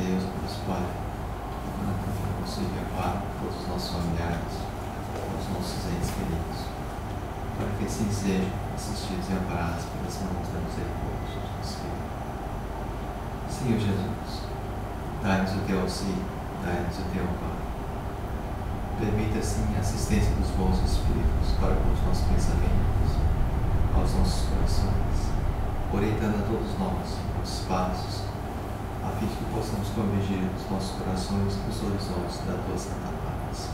Deus, Deus Pai, que consiga amar todos os nossos familiares, todos os nossos entes queridos, para que assim sejam assistidos e amparados pelas mãos da misericórdia de nosso Filho. Senhor Jesus, dai-nos o teu auxílio, dai-nos o teu amparo. Permita assim a assistência dos bons espíritos para com os nossos pensamentos, aos nossos corações, orientando a todos nós os passos, a fim de que possamos convergir os nossos corações nos horizontes da tua santa paz.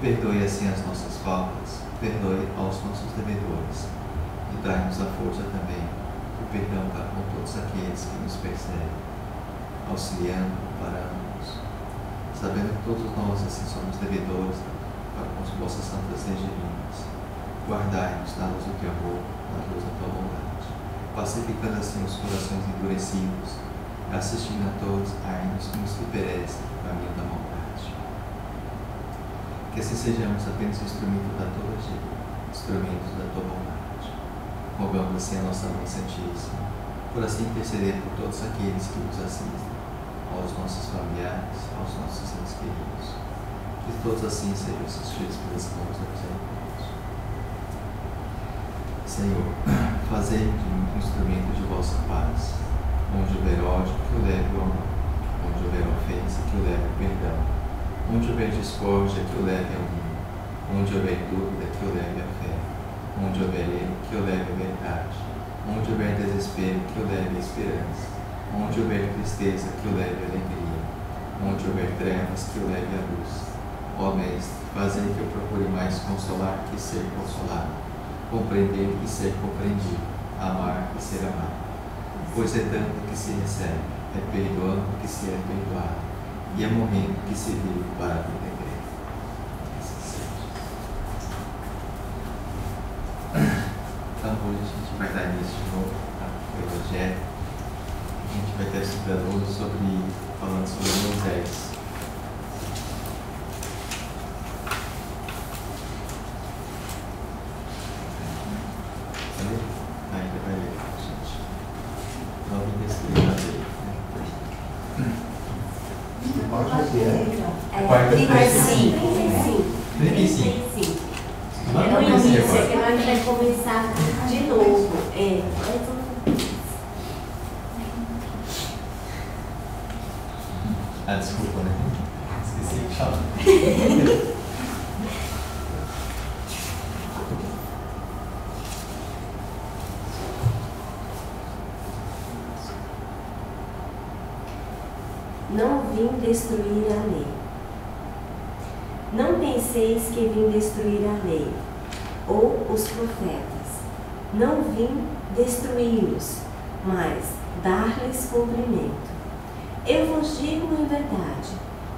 Perdoe assim as nossas faltas, perdoe aos nossos devedores e dai-nos a força também do perdão para com todos aqueles que nos perseguem, auxiliando, amparando-nos, sabendo que todos nós assim somos devedores para com as vossas santas leis divinas. Guardai-nos na luz do teu amor, na luz da tua bondade, pacificando assim os corações endurecidos, assistindo a todos ainda uns que perecem no caminho da maldade. Que assim sejamos apenas instrumentos da tua ajuda, instrumentos da tua bondade. Rogamos assim a nossa Mãe Santíssima, por assim interceder por todos aqueles que nos assistem, aos nossos familiares, aos nossos entes queridos. Que todos assim sejam assistidos pelas mãos da misericórdia. Senhor, fazei de mim um instrumento de vossa paz. Onde houver ódio, que eu leve o amor. Onde houver ofensa, que eu leve o perdão. Onde houver discórdia, que eu leve a união. Onde houver dúvida, que eu leve a fé. Onde houver erro, que eu leve a verdade. Onde houver desespero, que eu leve a esperança. Onde houver tristeza, que eu leve a alegria. Onde houver trevas, que eu leve a luz. Ó Mestre, fazei que eu procure mais consolar que ser consolado, compreender que ser compreendido, amar que ser amado. Pois é dando que se recebe, é perdoando que se é perdoado, e é morrendo que se vive para a vida eterna. Então hoje a gente vai dar início de novo ao Evangelho. A gente vai estar estudando hoje falando sobre Moisés. Ainda vai ler, gente. Não vim descrever a lei. É 35. 35. É no início, que nós vamos começar de novo. Ah, desculpa, né? Esqueci de falar. Não vim destruir a lei. Não penseis que vim destruir a lei, ou os profetas. Não vim destruí-los, mas dar-lhes cumprimento. Eu vos digo em verdade,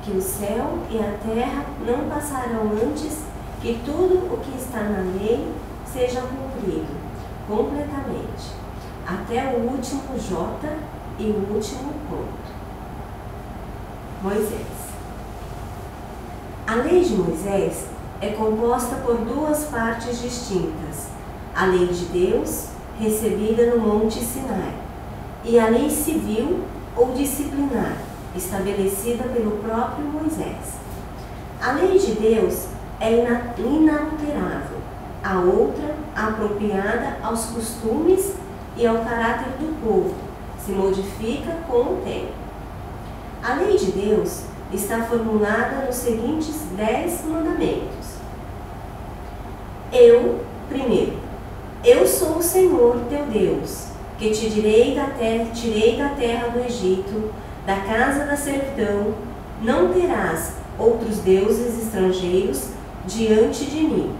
que o céu e a terra não passarão antes que tudo o que está na lei seja cumprido, completamente, até o último jota e o último ponto. Moisés. A lei de Moisés é composta por duas partes distintas: a lei de Deus, recebida no Monte Sinai, e a lei civil ou disciplinar, estabelecida pelo próprio Moisés. A lei de Deus é inalterável, a outra, apropriada aos costumes e ao caráter do povo, se modifica com o tempo. A lei de Deus está formulada nos seguintes 10 mandamentos. Primeiro, eu sou o Senhor teu Deus, que te tirei da terra do Egito, da casa da servidão. Não terás outros deuses estrangeiros diante de mim.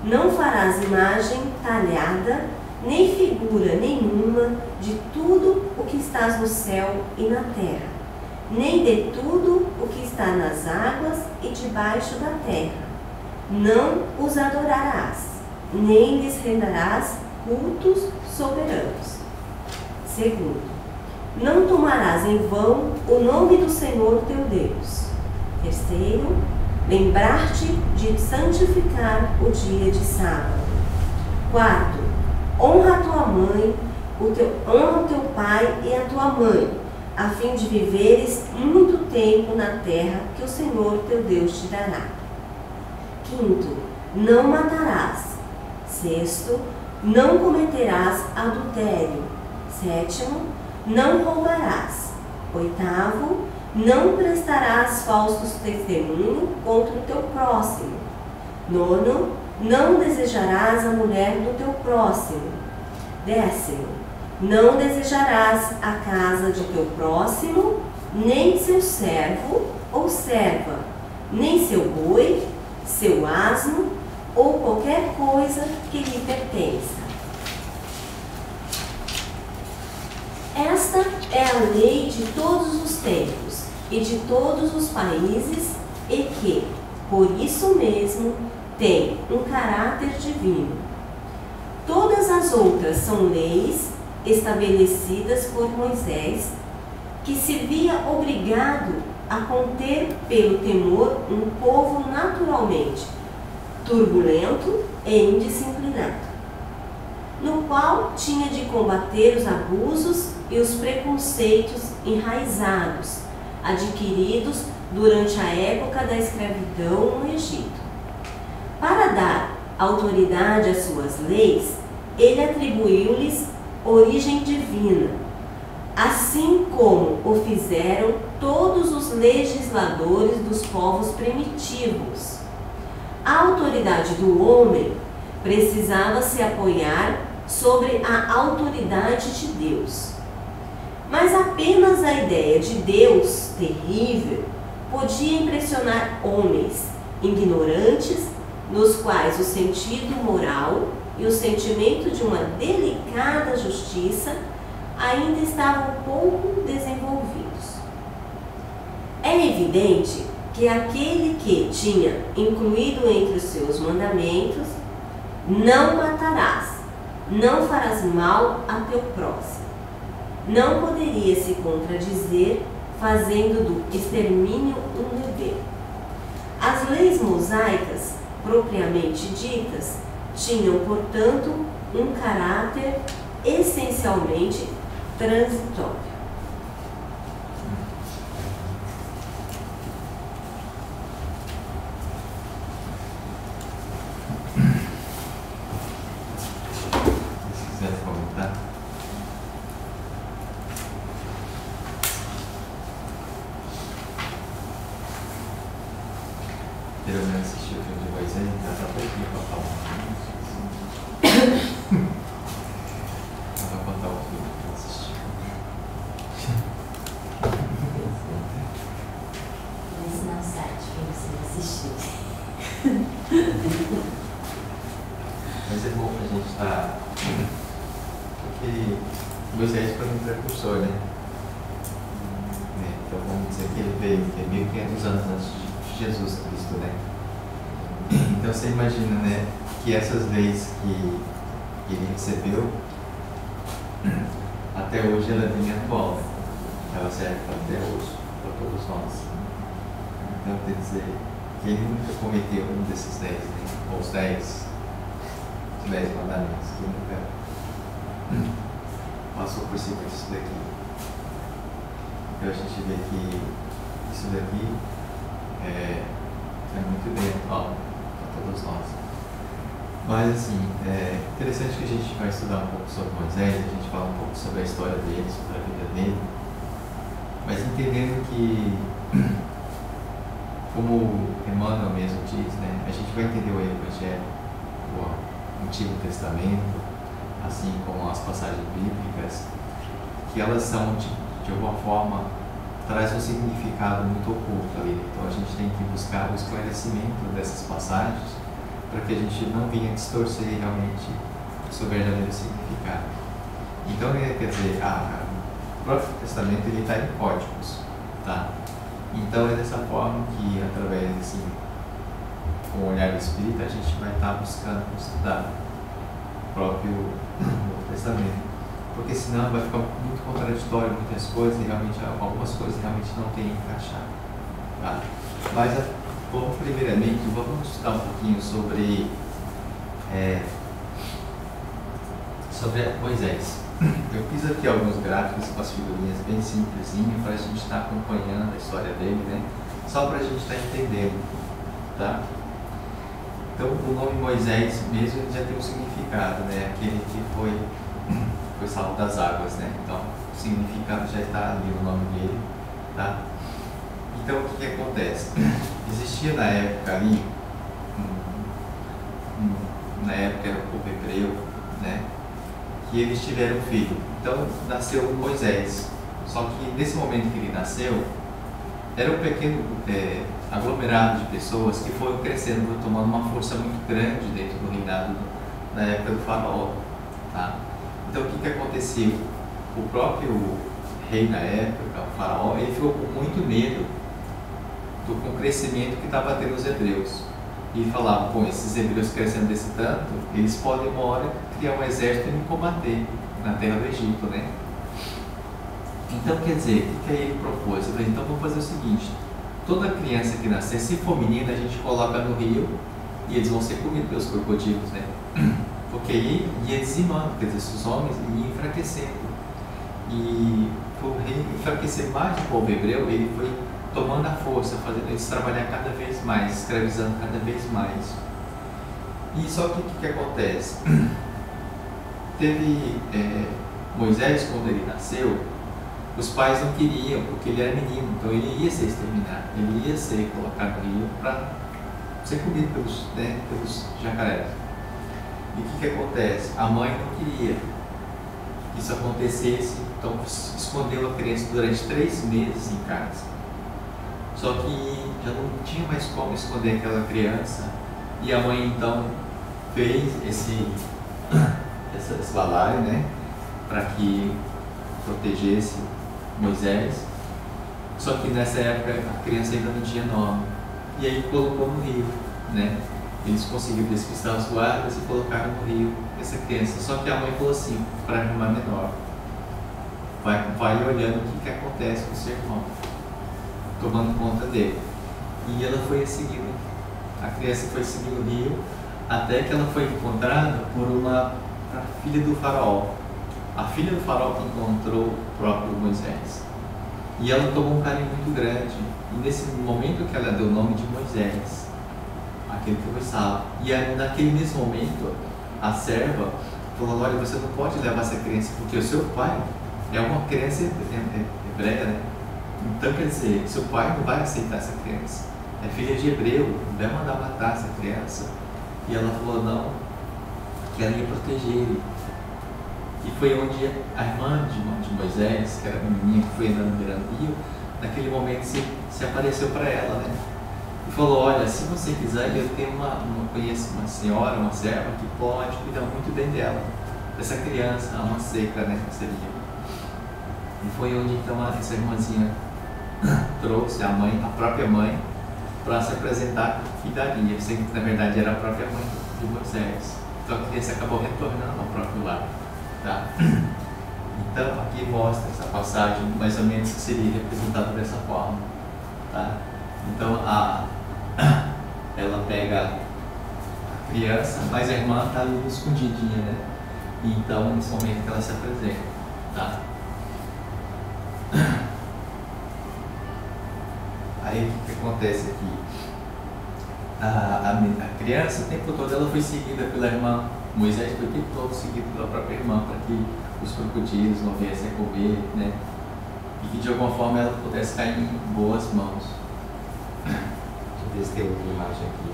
Não farás imagem talhada, nem figura nenhuma de tudo o que está no céu e na terra, nem de tudo o que está nas águas e debaixo da terra. Não os adorarás, nem lhes renderás cultos soberanos. Segundo, não tomarás em vão o nome do Senhor teu Deus. Terceiro, lembrar-te de santificar o dia de sábado. Quarto, honra a tua mãe, honra o teu pai e a tua mãe, a fim de viveres muito tempo na terra que o Senhor teu Deus te dará. 5º, não matarás. 6º, não cometerás adultério. 7º, não roubarás. 8º, não prestarás falsos testemunho contra o teu próximo. 9º, não desejarás a mulher do teu próximo. 10º, não desejarás a casa de teu próximo, nem seu servo ou serva, nem seu boi, seu asno ou qualquer coisa que lhe pertença. Esta é a lei de todos os tempos e de todos os países e que, por isso mesmo, tem um caráter divino. Todas as outras são leis estabelecidas por Moisés, que se via obrigado a conter pelo temor um povo naturalmente turbulento e indisciplinado, no qual tinha de combater os abusos e os preconceitos enraizados, adquiridos durante a época da escravidão no Egito. Para dar autoridade às suas leis, ele atribuiu-lhes origem divina, assim como o fizeram todos os legisladores dos povos primitivos. A autoridade do homem precisava se apoiar sobre a autoridade de Deus. Mas apenas a ideia de Deus terrível podia impressionar homens ignorantes, nos quais o sentido moral e o sentimento de uma delicada justiça ainda estavam pouco desenvolvidos. É evidente que aquele que tinha incluído entre os seus mandamentos: não matarás, não farás mal a teu próximo, não poderia se contradizer, fazendo do extermínio um dever. As leis mosaicas, propriamente ditas, tinham, portanto, um caráter essencialmente transitório. Se quiser comentar. Pelo menos assistiu o filme de Moisés, então tá pouquinho para falar. Ela vai contar o filme que ela assistiu. Mas não site para você assistir. Mas é bom pra gente estar. Porque Moisés foi um precursor, né? Então vamos dizer que ele veio, que é 1500 anos antes de Jesus Cristo, né? Então você imagina, né, que essas leis que ele recebeu, até hoje ela é bem atual, né? Ela serve até hoje, para todos nós. Então quer dizer que ele nunca cometeu um desses 10, né? Ou os 10 mandamentos, que nunca passou por cima disso daqui. Então a gente vê que isso daqui é muito bem atual para todos nós. Mas assim, é interessante que a gente vai estudar um pouco sobre Moisés, a gente fala um pouco sobre a história dele, sobre a vida dele, mas entendendo que, como Emmanuel mesmo diz, né, a gente vai entender o Evangelho, o Antigo Testamento, assim como as passagens bíblicas, que elas são de alguma forma traz um significado muito oculto ali. Então a gente tem que buscar o esclarecimento dessas passagens para que a gente não venha distorcer realmente o seu verdadeiro significado. Então, quer dizer, o próprio Testamento ele está em códigos, tá? Então é dessa forma que, através assim, com o olhar espírita, a gente vai estar buscando estudar o próprio Novo Testamento. Porque senão vai ficar muito contraditório muitas coisas e realmente algumas coisas realmente não tem encaixado, tá? Mas vamos primeiramente estudar um pouquinho sobre Moisés, Eu fiz aqui alguns gráficos com as figurinhas bem simplesinho para a gente estar acompanhando a história dele, né? Só para a gente estar entendendo, tá? Então, o nome Moisés mesmo ele já tem um significado, né? Aquele que foi salvo das águas, né? Então, o significado já está ali no nome dele, tá? Então, o que acontece? Existia na época ali, na época era o povo hebreu, né? Que eles tiveram um filho. Então, nasceu Moisés. Só que nesse momento que ele nasceu, era um pequeno aglomerado de pessoas que foram crescendo, foram tomando uma força muito grande dentro do reinado na época do faraó, tá? Então, o que aconteceu? O próprio rei na época, o faraó, ele ficou com muito medo com o crescimento que estava tendo os hebreus. E falava, bom, esses hebreus crescendo desse tanto, eles podem uma hora criar um exército e me combater na terra do Egito, né? Então, quer dizer, o que ele propôs? Ele falou, então vamos fazer o seguinte, toda criança que nascer, se for menina, a gente coloca no rio e eles vão ser comidos pelos crocodilos, né? Porque aí ia dizimando, quer dizer, os homens iam enfraquecendo. E por enfraquecer mais o povo hebreu, ele foi tomando a força, fazendo eles trabalhar cada vez mais, escravizando cada vez mais. E só que o que acontece? Teve Moisés, quando ele nasceu, os pais não queriam, porque ele era menino, então ele ia ser exterminado, ele ia ser colocado no rio para ser comido pelos jacarés. E o que acontece? A mãe não queria que isso acontecesse, então escondeu a criança durante 3 meses em casa. Só que já não tinha mais como esconder aquela criança, e a mãe então fez esse balaio, né, para que protegesse Moisés. Só que nessa época a criança ainda não tinha nome, e aí colocou no rio, né? Eles conseguiram despistar os guardas e colocaram no rio essa criança. Só que a mãe falou assim para a irmã menor, vai olhando o que acontece com o seu irmão, tomando conta dele. E ela foi seguindo, a criança foi seguindo o rio, até que ela foi encontrada por a filha do faraó. A filha do faraó que encontrou o próprio Moisés. E ela tomou um carinho muito grande. E nesse momento que ela deu o nome de Moisés, aquele que foi salvo. E aí, naquele mesmo momento, a serva falou, olha, você não pode levar essa criança, porque o seu pai é uma criança hebreia, né? Então, quer dizer, seu pai não vai aceitar essa criança. É filha de hebreu, não vai mandar matar essa criança. E ela falou, não, que ela ia proteger ele. E foi onde a irmã de Moisés, que era uma menina que foi andando beirando o rio, naquele momento se apareceu para ela, né? E falou, olha, se você quiser, eu tenho conheço uma senhora, uma serva, que pode cuidar muito bem dela, dessa criança, a uma seca, né, que seria. E foi onde então essa irmãzinha trouxe a própria mãe, para se apresentar e daria, sendo que na verdade era a própria mãe de Moisés. Então a criança acabou retornando ao próprio lar. Tá? Então aqui mostra essa passagem mais ou menos que seria representada dessa forma. Tá? Então ela pega a criança, mas a irmã está ali escondidinha, né? E então nesse momento que ela se apresenta. Tá? Aí o que acontece aqui? A criança, o tempo todo, ela foi seguida pela irmã. Moisés foi o tempo todo seguido pela própria irmã, para que os crocodilos não viessem a comer, né? E que de alguma forma ela pudesse cair em boas mãos. Deixa eu ver se tem outra imagem aqui.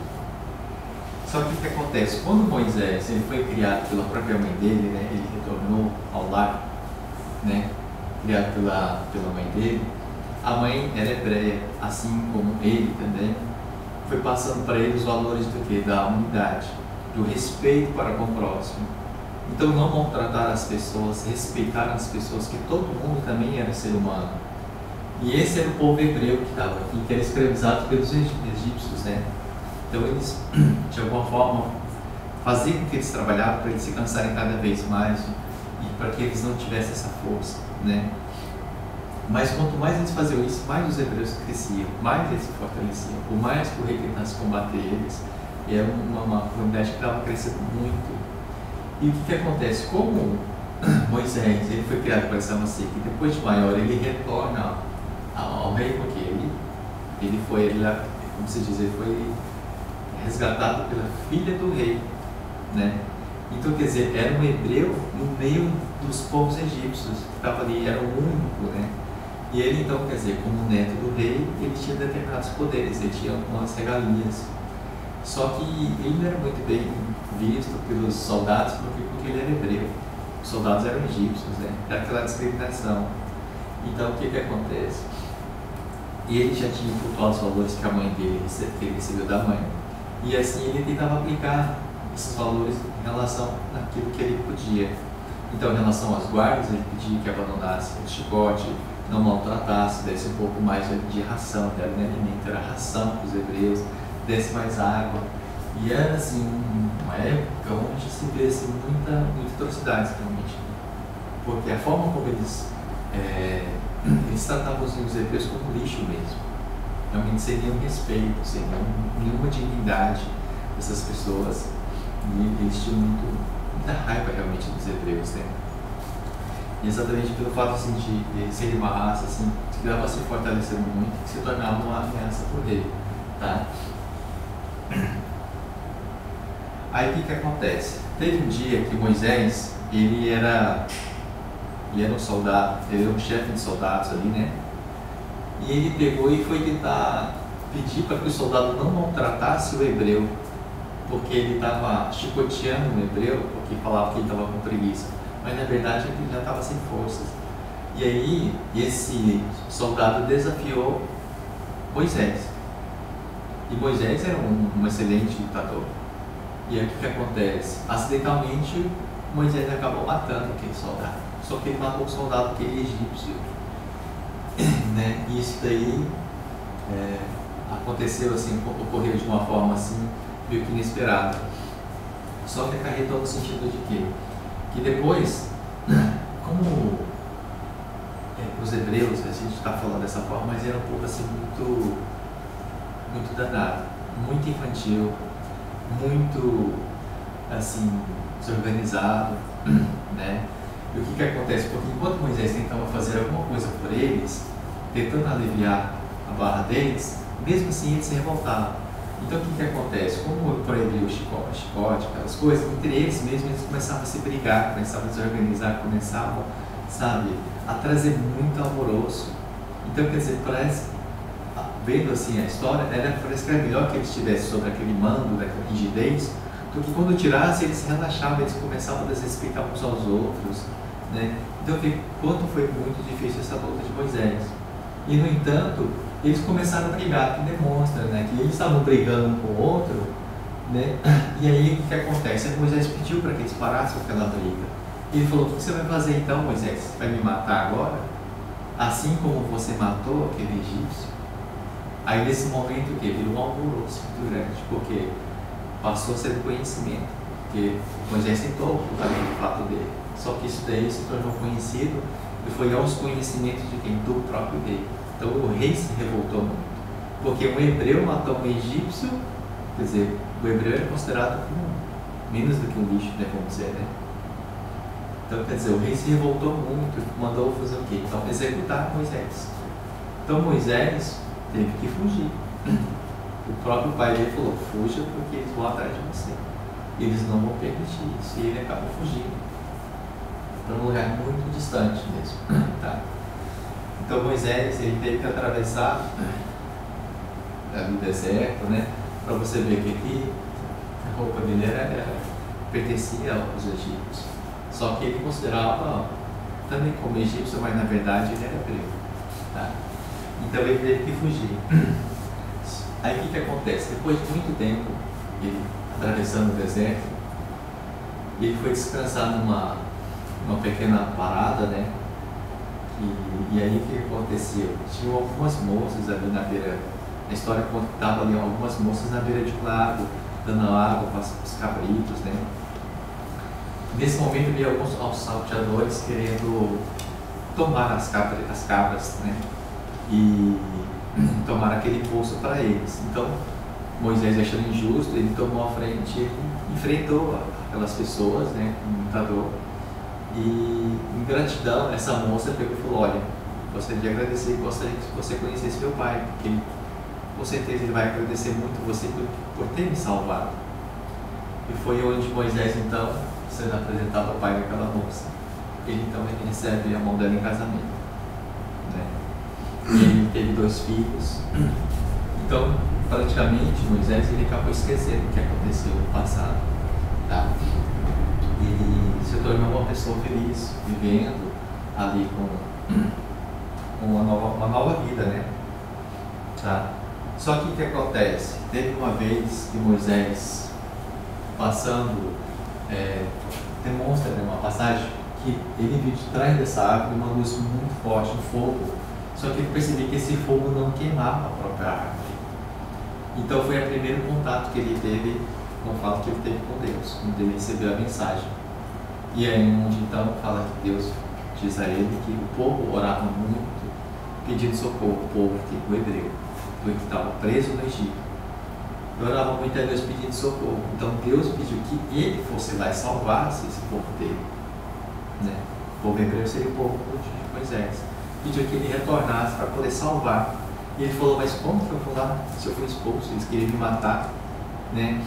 Só que o que acontece? Quando Moisés ele foi criado pela própria mãe dele, né? Ele retornou ao lar, né? Criado pela mãe dele. A mãe era hebreia, assim como ele também, foi passando para ele os valores do quê? Da unidade, do respeito para com o próximo. Então não maltratar as pessoas, respeitar as pessoas, que todo mundo também era ser humano. E esse era o povo hebreu que estava aqui, que era escravizado pelos egípcios, né? Então eles, de alguma forma, faziam com que eles trabalhavam para eles se cansarem cada vez mais e para que eles não tivessem essa força, né? Mas quanto mais eles faziam isso, mais os hebreus cresciam, mais eles se fortaleciam, por mais que o rei tentasse combater eles. E era uma comunidade que estava crescendo muito. E o que acontece? Como Moisés, ele foi criado por essa moça que depois de maior ele retorna ao rei, porque como se diz, ele foi resgatado pela filha do rei, né? Então, quer dizer, era um hebreu no meio dos povos egípcios, que estava ali, era o único, né? E ele, então, quer dizer, como neto do rei, ele tinha determinados poderes, ele tinha algumas regalias. Só que ele não era muito bem visto pelos soldados, porque ele era hebreu. Os soldados eram egípcios, né? Era aquela discriminação. Então, o que acontece? E ele já tinha cultuado os valores que a mãe dele recebeu da mãe. E assim ele tentava aplicar esses valores em relação àquilo que ele podia. Então, em relação às guardas, ele pedia que abandonasse o chicote, não maltratasse, desse um pouco mais de ração, de alimento, era ração para os hebreus, desse mais água. E era assim, uma época onde se vê assim, muita atrocidade realmente. Porque a forma como eles tratavam os hebreus como lixo mesmo. Realmente sem nenhum respeito, sem nenhuma dignidade dessas pessoas. E eles tinham muita raiva realmente dos hebreus, né? E exatamente pelo fato assim, de serem uma raça assim, que estava se fortalecendo muito, que se tornava uma ameaça para o rei. Tá? Aí o que acontece? Teve um dia que Moisés, ele era um soldado, ele era um chefe de soldados ali, né? E ele pegou e foi tentar pedir para que o soldado não maltratasse o hebreu, porque ele estava chicoteando o hebreu, porque falava que ele estava com preguiça. Mas na verdade ele já estava sem forças. E aí esse soldado desafiou Moisés. E Moisés era um excelente lutador. E aí o que acontece? Acidentalmente Moisés acabou matando aquele soldado. Só que ele matou o soldado que ele é egípcio. Né? E isso daí aconteceu assim, ocorreu de uma forma assim, meio que inesperada. Só que acarretou no sentido de quê? Que depois, como os hebreus, a gente está falando dessa forma, mas era um pouco assim muito danado, muito infantil, muito assim desorganizado, né? E o que acontece? Porque enquanto Moisés tentava fazer alguma coisa por eles, tentando aliviar a barra deles, mesmo assim eles se revoltavam. Então o que acontece? Como proibiu o chicote, aquelas coisas, entre eles mesmos eles começavam a se brigar, começavam a desorganizar, começavam, sabe, a trazer muito alvoroço. Então, quer dizer, parece, vendo assim a história, parece que era melhor que eles estivessem sob aquele mando, daquela rigidez, do que quando tirasse eles se relaxavam, eles começavam a desrespeitar uns aos outros, né? Então, quanto foi muito difícil essa luta de Moisés. E, no entanto, eles começaram a brigar, que demonstra, né, que eles estavam brigando um com o outro, né? E aí o que acontece? Moisés pediu para que eles parassem aquela briga. Ele falou: o que você vai fazer então, Moisés? Você vai me matar agora? Assim como você matou aquele egípcio? Aí nesse momento o que? Virou um alvoroço muito grande, porque passou a ser do conhecimento, porque Moisés tentou ocultar o fato dele. Só que isso daí se tornou conhecido e foi aos conhecimentos de quem? Do próprio rei. Então o rei se revoltou muito, porque um hebreu matou um egípcio, quer dizer, o hebreu era considerado como menos do que um lixo, né, vamos dizer, né? Então, quer dizer, o rei se revoltou muito, mandou fazer o quê? Então, executar Moisés. Então Moisés teve que fugir. O próprio pai dele falou: fuja porque eles vão atrás de você. Eles não vão permitir isso. E ele acabou fugindo para um lugar muito distante mesmo. Tá? Então Moisés, ele teve que atravessar o deserto, né? Para você ver que aqui a roupa dele pertencia aos egípcios. Só que ele considerava também como egípcio, mas na verdade ele era hebreu. Tá? Então ele teve que fugir. Aí o que acontece? Depois de muito tempo, ele atravessando o deserto, ele foi descansar numa pequena parada, né? E aí o que aconteceu? Tinha algumas moças ali na beira, a história conta que estavam ali algumas moças na beira de um lago, dando água para os cabritos, né? Nesse momento havia alguns salteadores querendo tomar as cabras, né? E tomar aquele poço para eles. Então Moisés, achando injusto, ele tomou a frente, ele enfrentou aquelas pessoas, né, como lutador, E em gratidão, essa moça pegou e falou: olha, gostaria de agradecer, gostaria que você conhecesse meu pai, porque ele, com certeza ele vai agradecer muito você por ter me salvado. E foi onde Moisés, então, sendo apresentado ao pai daquela moça, ele então recebe a mão dela em casamento, né? E ele teve 2 filhos. Então, praticamente, Moisés ele acabou esquecendo o que aconteceu no passado, tá? Ele se tornou uma pessoa feliz, vivendo ali com uma nova vida, né? Tá? Só que o que acontece? Teve uma vez que Moisés, passando, demonstra, né, uma passagem que ele viu de trás dessa árvore uma luz muito forte, um fogo. Só que ele percebeu que esse fogo não queimava a própria árvore. Então foi o primeiro contato que ele teve com o fato que ele teve com Deus, quando ele recebeu a mensagem. E aí onde então fala que Deus diz a ele que o povo orava muito pedindo socorro, o povo, o hebreu, que estava preso no Egito. Orava muito a Deus pedindo socorro. Então Deus pediu que ele fosse lá e salvasse esse povo dele, né? O povo hebreu seria o povo de Moisés. Pediu que ele retornasse para poder salvar. E ele falou: mas como que eu vou lá se eu for expulso? Eles queriam me matar, né?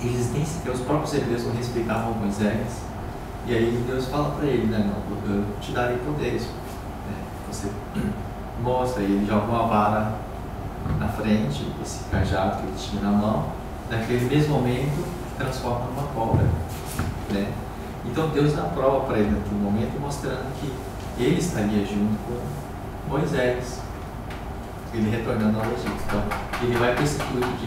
Os próprios hebreus não respeitavam Moisés. E aí Deus fala para ele, né? Não, eu te darei poderes, né? Você mostra, e ele joga uma vara na frente, esse cajado que ele tinha na mão, naquele mesmo momento transforma numa cobra, né? Então Deus dá prova para ele naquele momento, mostrando que ele estaria junto com Moisés, ele retornando ao Egito. Então ele vai com esse intuito de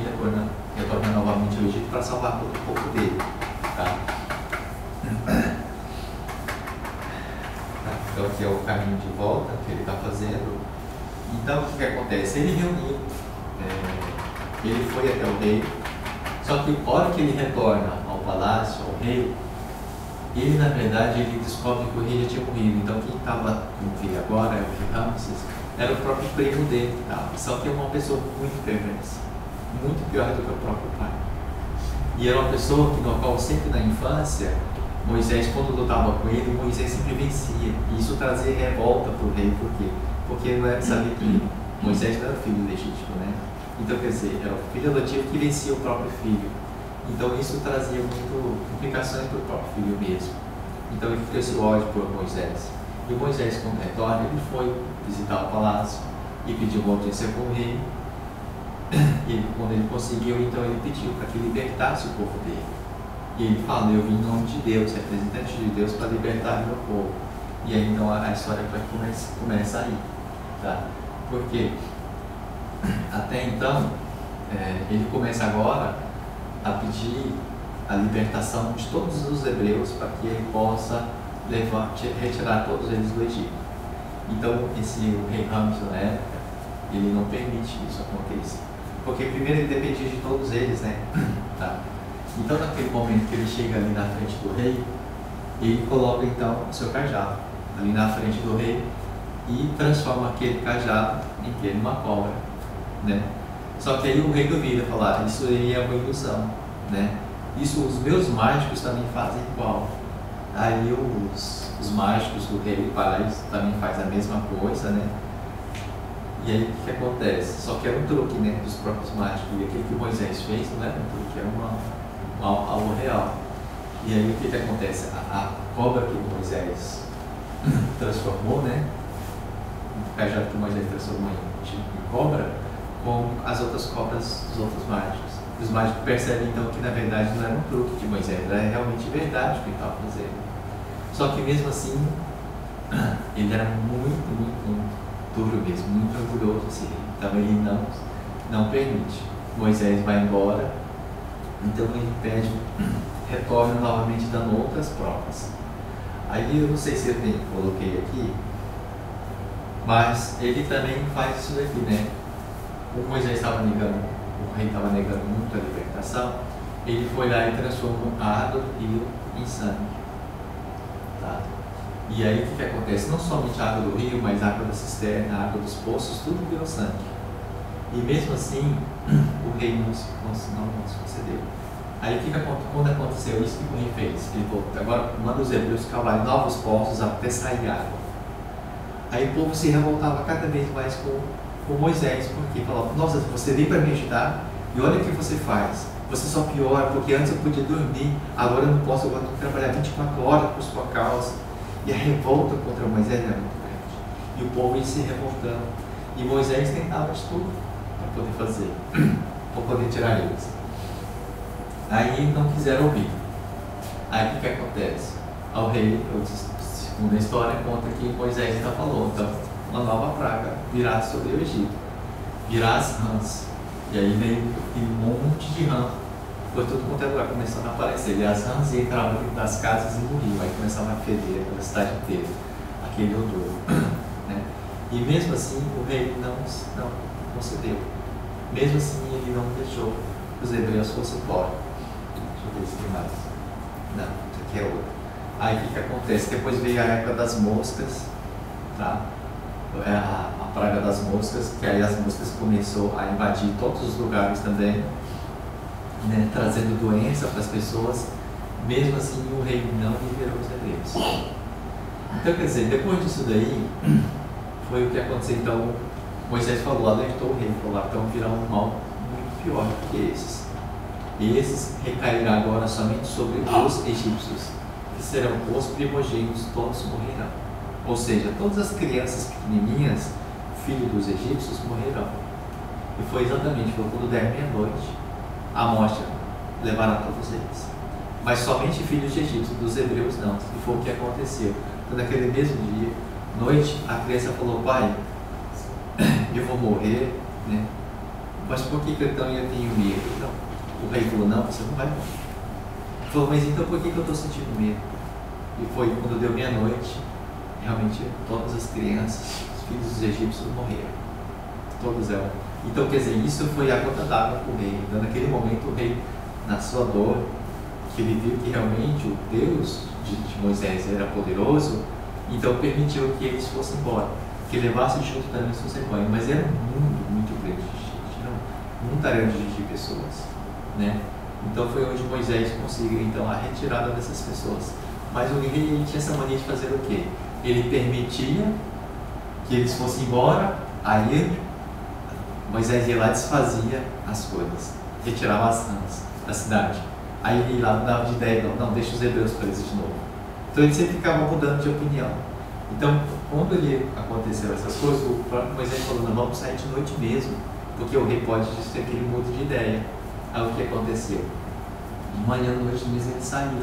retornar novamente ao Egito para salvar todo o povo dele, tá? Então aqui é o caminho de volta que ele está fazendo. Então o que acontece? Ele reuniu, ele foi até o rei, só que a hora que ele retorna ao palácio, ao rei, ele na verdade ele descobre que o rei já tinha morrido. Então quem estava com o rei agora, o rei Ramses, era o próprio primo dele, tá? Só que é uma pessoa muito perversa, muito pior do que o próprio pai. E era uma pessoa que, no qual sempre na infância, Moisés, quando lutava com ele, Moisés sempre vencia. E isso trazia revolta para o rei. Por quê? Porque ele não era, sabia que Moisés não era o filho legítimo, né? Então, quer dizer, era o filho adotivo que vencia o próprio filho. Então, isso trazia muito complicações para o próprio filho mesmo. Então, ele criou esse ódio por Moisés. E Moisés, quando retorna, ele foi visitar o palácio e pediu uma audiência com o rei. E quando ele conseguiu, então ele pediu para que libertasse o povo dele. E ele fala: eu vim em nome de Deus, representante de Deus, para libertar o meu povo. E aí então a história começa aí, tá? Porque até então ele começa agora a pedir a libertação de todos os hebreus para que ele possa retirar todos eles do Egito. Então o rei Ramses na época, ele não permite isso aconteça, porque primeiro ele dependia de todos eles, né? Tá? Então naquele momento que ele chega ali na frente do rei, ele coloca então o seu cajado ali na frente do rei e transforma aquele cajado em uma cobra, né? Só que aí o rei duvida, fala: isso aí é uma ilusão, né? Isso os meus mágicos também fazem igual. Aí os mágicos do rei do paraíso também fazem a mesma coisa, né? E aí o que acontece? Só que era um truque, né, dos próprios mágicos. E aquilo que Moisés fez não era um truque, era algo real. E aí o que acontece? A cobra que Moisés transformou, né? O cajado que Moisés transformou em cobra, com as outras cobras dos outros mágicos. Os mágicos percebem então que na verdade não era um truque de Moisés, era realmente verdade o que ele estava fazendo. Só que mesmo assim, ele era muito duro mesmo, muito orgulhoso esse rei. Então ele não permite. Moisés vai embora, então ele pede, retorna novamente dando outras provas. Aí eu não sei se eu coloquei aqui, mas ele também faz isso daqui, né? O Moisés estava negando, o rei estava negando muito a libertação, ele foi lá e transformou a água do rio em sangue. Tá? E aí o que acontece? Não somente a água do rio, mas a água da cisterna, a água dos poços, tudo virou sangue. E mesmo assim, o rei não se concedeu. Aí quando aconteceu isso, o que o rei fez? Ele falou, agora manda os hebreus cavarem novos poços até sair água. Aí o povo se revoltava cada vez mais com Moisés, porque falava, nossa, você veio para me ajudar e olha o que você faz. Você só piora, porque antes eu podia dormir, agora eu não posso, agora eu tenho que trabalhar 24 horas por sua causa. E a revolta contra Moisés era muito grande. E o povo ia se revoltando. E Moisés tentava de tudo para poder fazer, para poder tirar eles. Aí não quiseram ouvir. Aí o que acontece? Ao rei, segundo a história, conta que Moisés ainda falou, então, uma nova praga virá sobre o Egito. Virá as rãs. E aí veio um monte de rã. Foi tudo quanto é lugar, começando a aparecer. E as rãs entravam dentro das casas e morriam. Aí começava a feder pela cidade inteira. Aquele odor. Né? E mesmo assim, o rei não concedeu. Mesmo assim, ele não deixou que os hebreus fossem embora. Deixa eu ver se tem mais. Não, isso aqui é outro. Aí o que acontece? Depois veio a época das moscas, tá? A praga das moscas, que aí as moscas começou a invadir todos os lugares também, né? Trazendo doença para as pessoas. Mesmo assim, o rei não liberou os hebreus. Então, quer dizer, depois disso daí, foi o que aconteceu. Então, Moisés falou, alertou o rei, falou, então virá um mal muito pior do que esses. E esses recairão agora somente sobre os egípcios, que serão os primogênitos, todos morrerão. Ou seja, todas as crianças pequenininhas, filhos dos egípcios, morrerão. E foi exatamente, quando der meia-noite, a morte levará todos eles. Mas somente filhos de egípcios, dos hebreus não. E foi o que aconteceu. Então, naquele mesmo dia, noite, a criança falou, pai, eu vou morrer, né? Mas por que então eu tenho medo? Então, o rei falou, não, você não vai morrer. Ele falou, mas então por que eu estou sentindo medo? E foi quando deu meia-noite, realmente todas as crianças, os filhos dos egípcios morreram. Todos eram. Então, quer dizer, isso foi a gota d'água para o rei. Então, naquele momento, o rei, na sua dor, que ele viu que realmente o Deus de Moisés era poderoso, então permitiu que eles fossem embora, que levassem junto também seus rebanhos. Mas era um mundo muito grande de gente, não muita grande de pessoas, né? Então foi onde Moisés conseguiu então a retirada dessas pessoas. Mas o rei tinha essa mania de fazer o quê? Ele permitia que eles fossem embora, aí Moisés ia lá e desfazia as coisas, retirava as rãs da cidade. Aí ele lá dava de ideia, não, deixa os hebreus presos de novo. Então ele sempre ficava mudando de opinião. Então, quando aconteceu essas coisas, o próprio Moisés falou, não, vamos sair de noite mesmo, porque o rei pode ser que ele mude de ideia. Aí o que aconteceu? De manhã, noite mesmo, ele saiu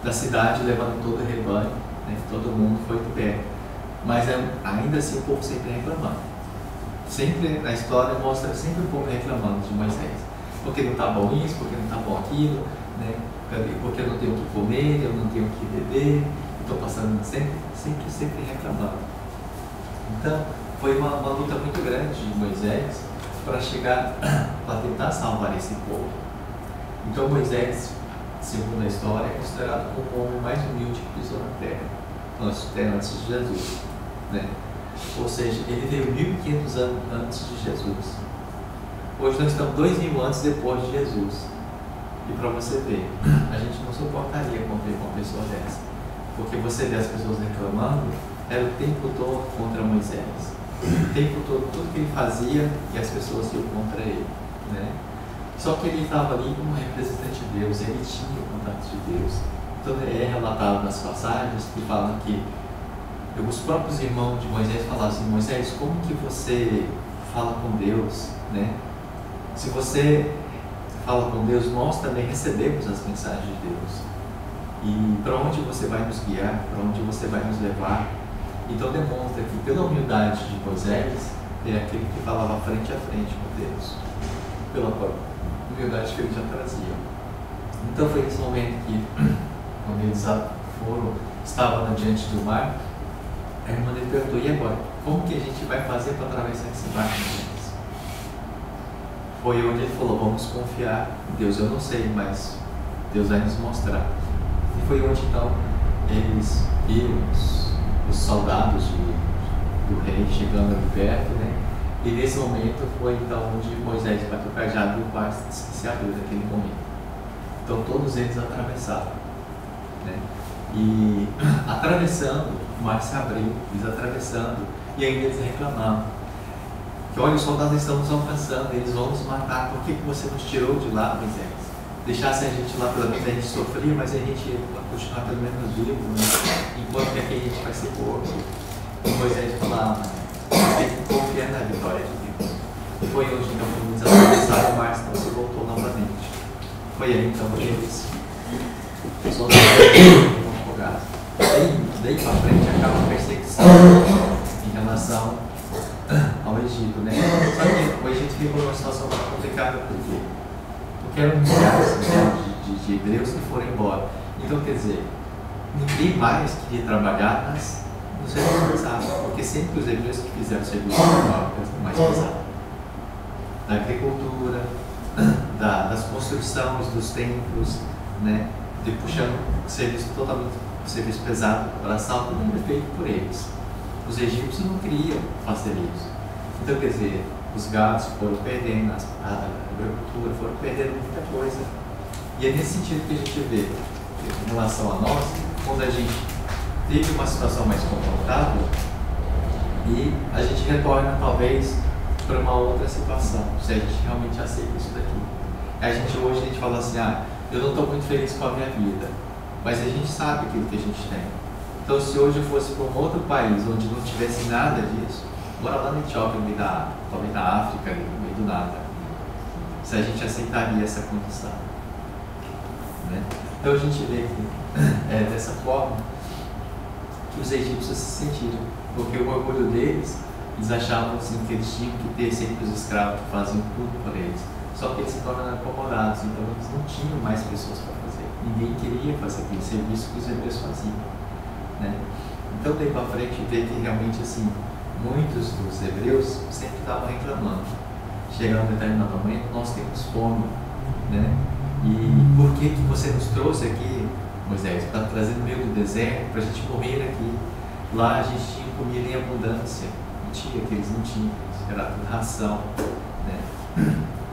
da cidade, levando todo o rebanho, né? Todo mundo foi de pé. Mas ainda assim o povo sempre reclamando. Sempre, a história mostra sempre o povo reclamando de Moisés. Porque não está bom isso, porque não está bom aquilo, né? Porque eu não tenho o que comer, eu não tenho o que beber, estou passando sempre reclamando. Então, foi uma luta muito grande de Moisés para chegar, para tentar salvar esse povo. Então Moisés, segundo a história, é considerado como o homem mais humilde que pisou na terra, antes de Jesus, né? Ou seja, ele veio 1500 anos antes de Jesus. Hoje nós estamos 2000 anos depois de Jesus. E para você ver, a gente não suportaria conviver com uma pessoa dessa. Porque você vê as pessoas reclamando, era o tempo todo contra Moisés. O tempo todo, tudo que ele fazia, e as pessoas iam contra ele, né? Só que ele estava ali como representante de Deus, ele tinha o contato de Deus. Então é relatado nas passagens que falam que os próprios irmãos de Moisés falavam assim, Moisés, como que você fala com Deus, né? Se você fala com Deus, nós também recebemos as mensagens de Deus. E para onde você vai nos guiar, para onde você vai nos levar. Então demonstra que pela humildade de Moisés, é aquele que falava frente a frente com Deus, pela humildade que ele já trazia. Então foi nesse momento que, quando eles estavam diante do mar, a irmã dele perguntou, e agora? Como que a gente vai fazer para atravessar esse mar? Foi onde ele falou, vamos confiar em Deus. Eu não sei, mas Deus vai nos mostrar. E foi onde então eles viram os soldados do rei chegando ali perto, né? E nesse momento foi então onde Moisés bateu o cajado e o mar se abriu naquele momento. Então todos eles atravessaram, né? E atravessando, o mar se abriu, eles atravessando, e ainda eles reclamavam. Que olha, os soldados estão nos alcançando, eles vão nos matar, por que você nos tirou de lá, Moisés? Deixasse a gente lá, pelo menos a gente sofria, mas a gente ia continuar pelo menos vivo, né? Enquanto que aqui a gente vai ser morto. E Moisés falava, tem que confiar na vitória de Deus. E foi onde então eles atravessaram o mar, então se voltou novamente. Foi aí então que eles soldados foram afogados. Daí para frente acaba a perseguição em relação ao Egito, né? Só que o Egito ficou numa situação muito complicada, por quê? Porque eram milhares de hebreus que foram embora. Então, quer dizer, ninguém mais queria trabalhar no serviço pesado, porque sempre os hebreus que fizeram o serviço mais pesado, da agricultura, das construções dos templos, né? De puxando serviço totalmente, serviço pesado, braçal, tudo era feito por eles. Os egípcios não queriam fazer isso. Então, quer dizer, os gados foram perdendo, a agricultura foram perdendo muita coisa. E é nesse sentido que a gente vê, em relação a nós, quando a gente teve uma situação mais confortável e a gente retorna, talvez, para uma outra situação, se a gente realmente aceita isso daqui. Hoje a gente fala assim, eu não estou muito feliz com a minha vida, mas a gente sabe aquilo que a gente tem. Então, se hoje eu fosse para um outro país onde não tivesse nada disso, mora lá na Etiópia, talvez na África, no meio do nada, se a gente aceitaria essa condição, né? Então a gente vê que dessa forma que os egípcios se sentiram, porque o orgulho deles, eles achavam assim, que eles tinham que ter sempre os escravos que faziam tudo por eles, só que eles se tornaram acomodados, então eles não tinham mais pessoas para fazer, ninguém queria fazer aquele serviço que os hebreus faziam, né? Então daí para frente vê que realmente assim, muitos dos hebreus sempre estavam reclamando. Chega um determinado momento, nós temos fome, né? E por que você nos trouxe aqui, Moisés? Está trazendo no meio do deserto para a gente morrer aqui. Lá a gente tinha comida em abundância. Mentira, que eles não tinham, era tudo ração, né?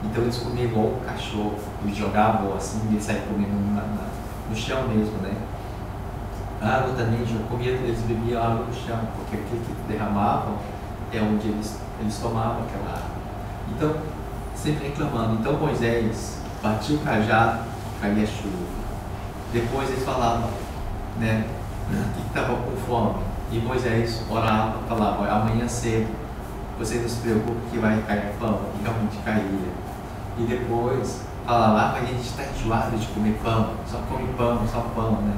Então eles comiam igual um cachorro, eles jogavam assim e eles saíam comendo no chão mesmo, né? A água também, eles bebiam água no chão, porque aquilo que derramavam é onde eles tomavam aquela água. Então, sempre reclamando. Então Moisés batia o cajado, caía chuva. Depois eles falavam, né, que estavam com fome. E Moisés orava, falava, amanhã cedo, você não se preocupe que vai cair pão. E realmente caía. E depois falava, mas a gente está enjoado de comer pão, só come pão, só pão, né?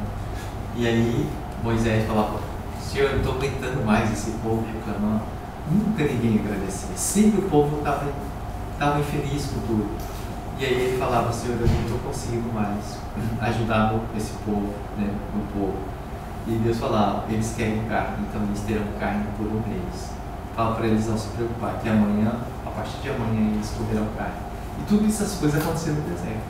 E aí Moisés falava, Senhor, eu não estou aguentando mais esse povo reclamando. Nunca ninguém agradecia, sempre o povo estava infeliz com tudo. E aí ele falava, Senhor, eu não estou conseguindo mais ajudar esse povo, né, o povo. E Deus falava, eles querem carne, então eles terão carne por um mês. Fala para eles não se preocupar, que amanhã, a partir de amanhã, eles comerão carne. E tudo essas coisas aconteceram no deserto,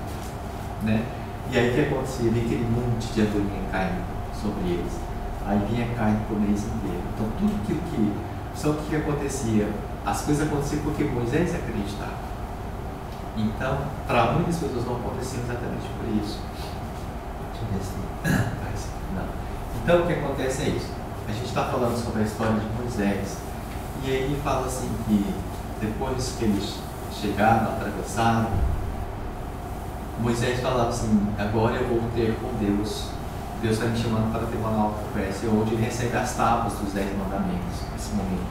né? E aí o que acontecia? Vinha aquele monte de agonia caindo sobre eles. Aí vinha carne por mês inteiro. Então tudo aquilo que... Só que o que acontecia? As coisas aconteciam porque Moisés acreditava. Então, para muitas pessoas não aconteciam exatamente por isso. Deixa eu ver se... Não. Então o que acontece é isso. A gente está falando sobre a história de Moisés. E aí ele fala assim que depois que eles chegaram, atravessaram, Moisés falava assim, agora eu vou ter com Deus. Deus está me chamando para ter uma nova conversa, onde ele recebe as tábuas dos 10 mandamentos, nesse momento.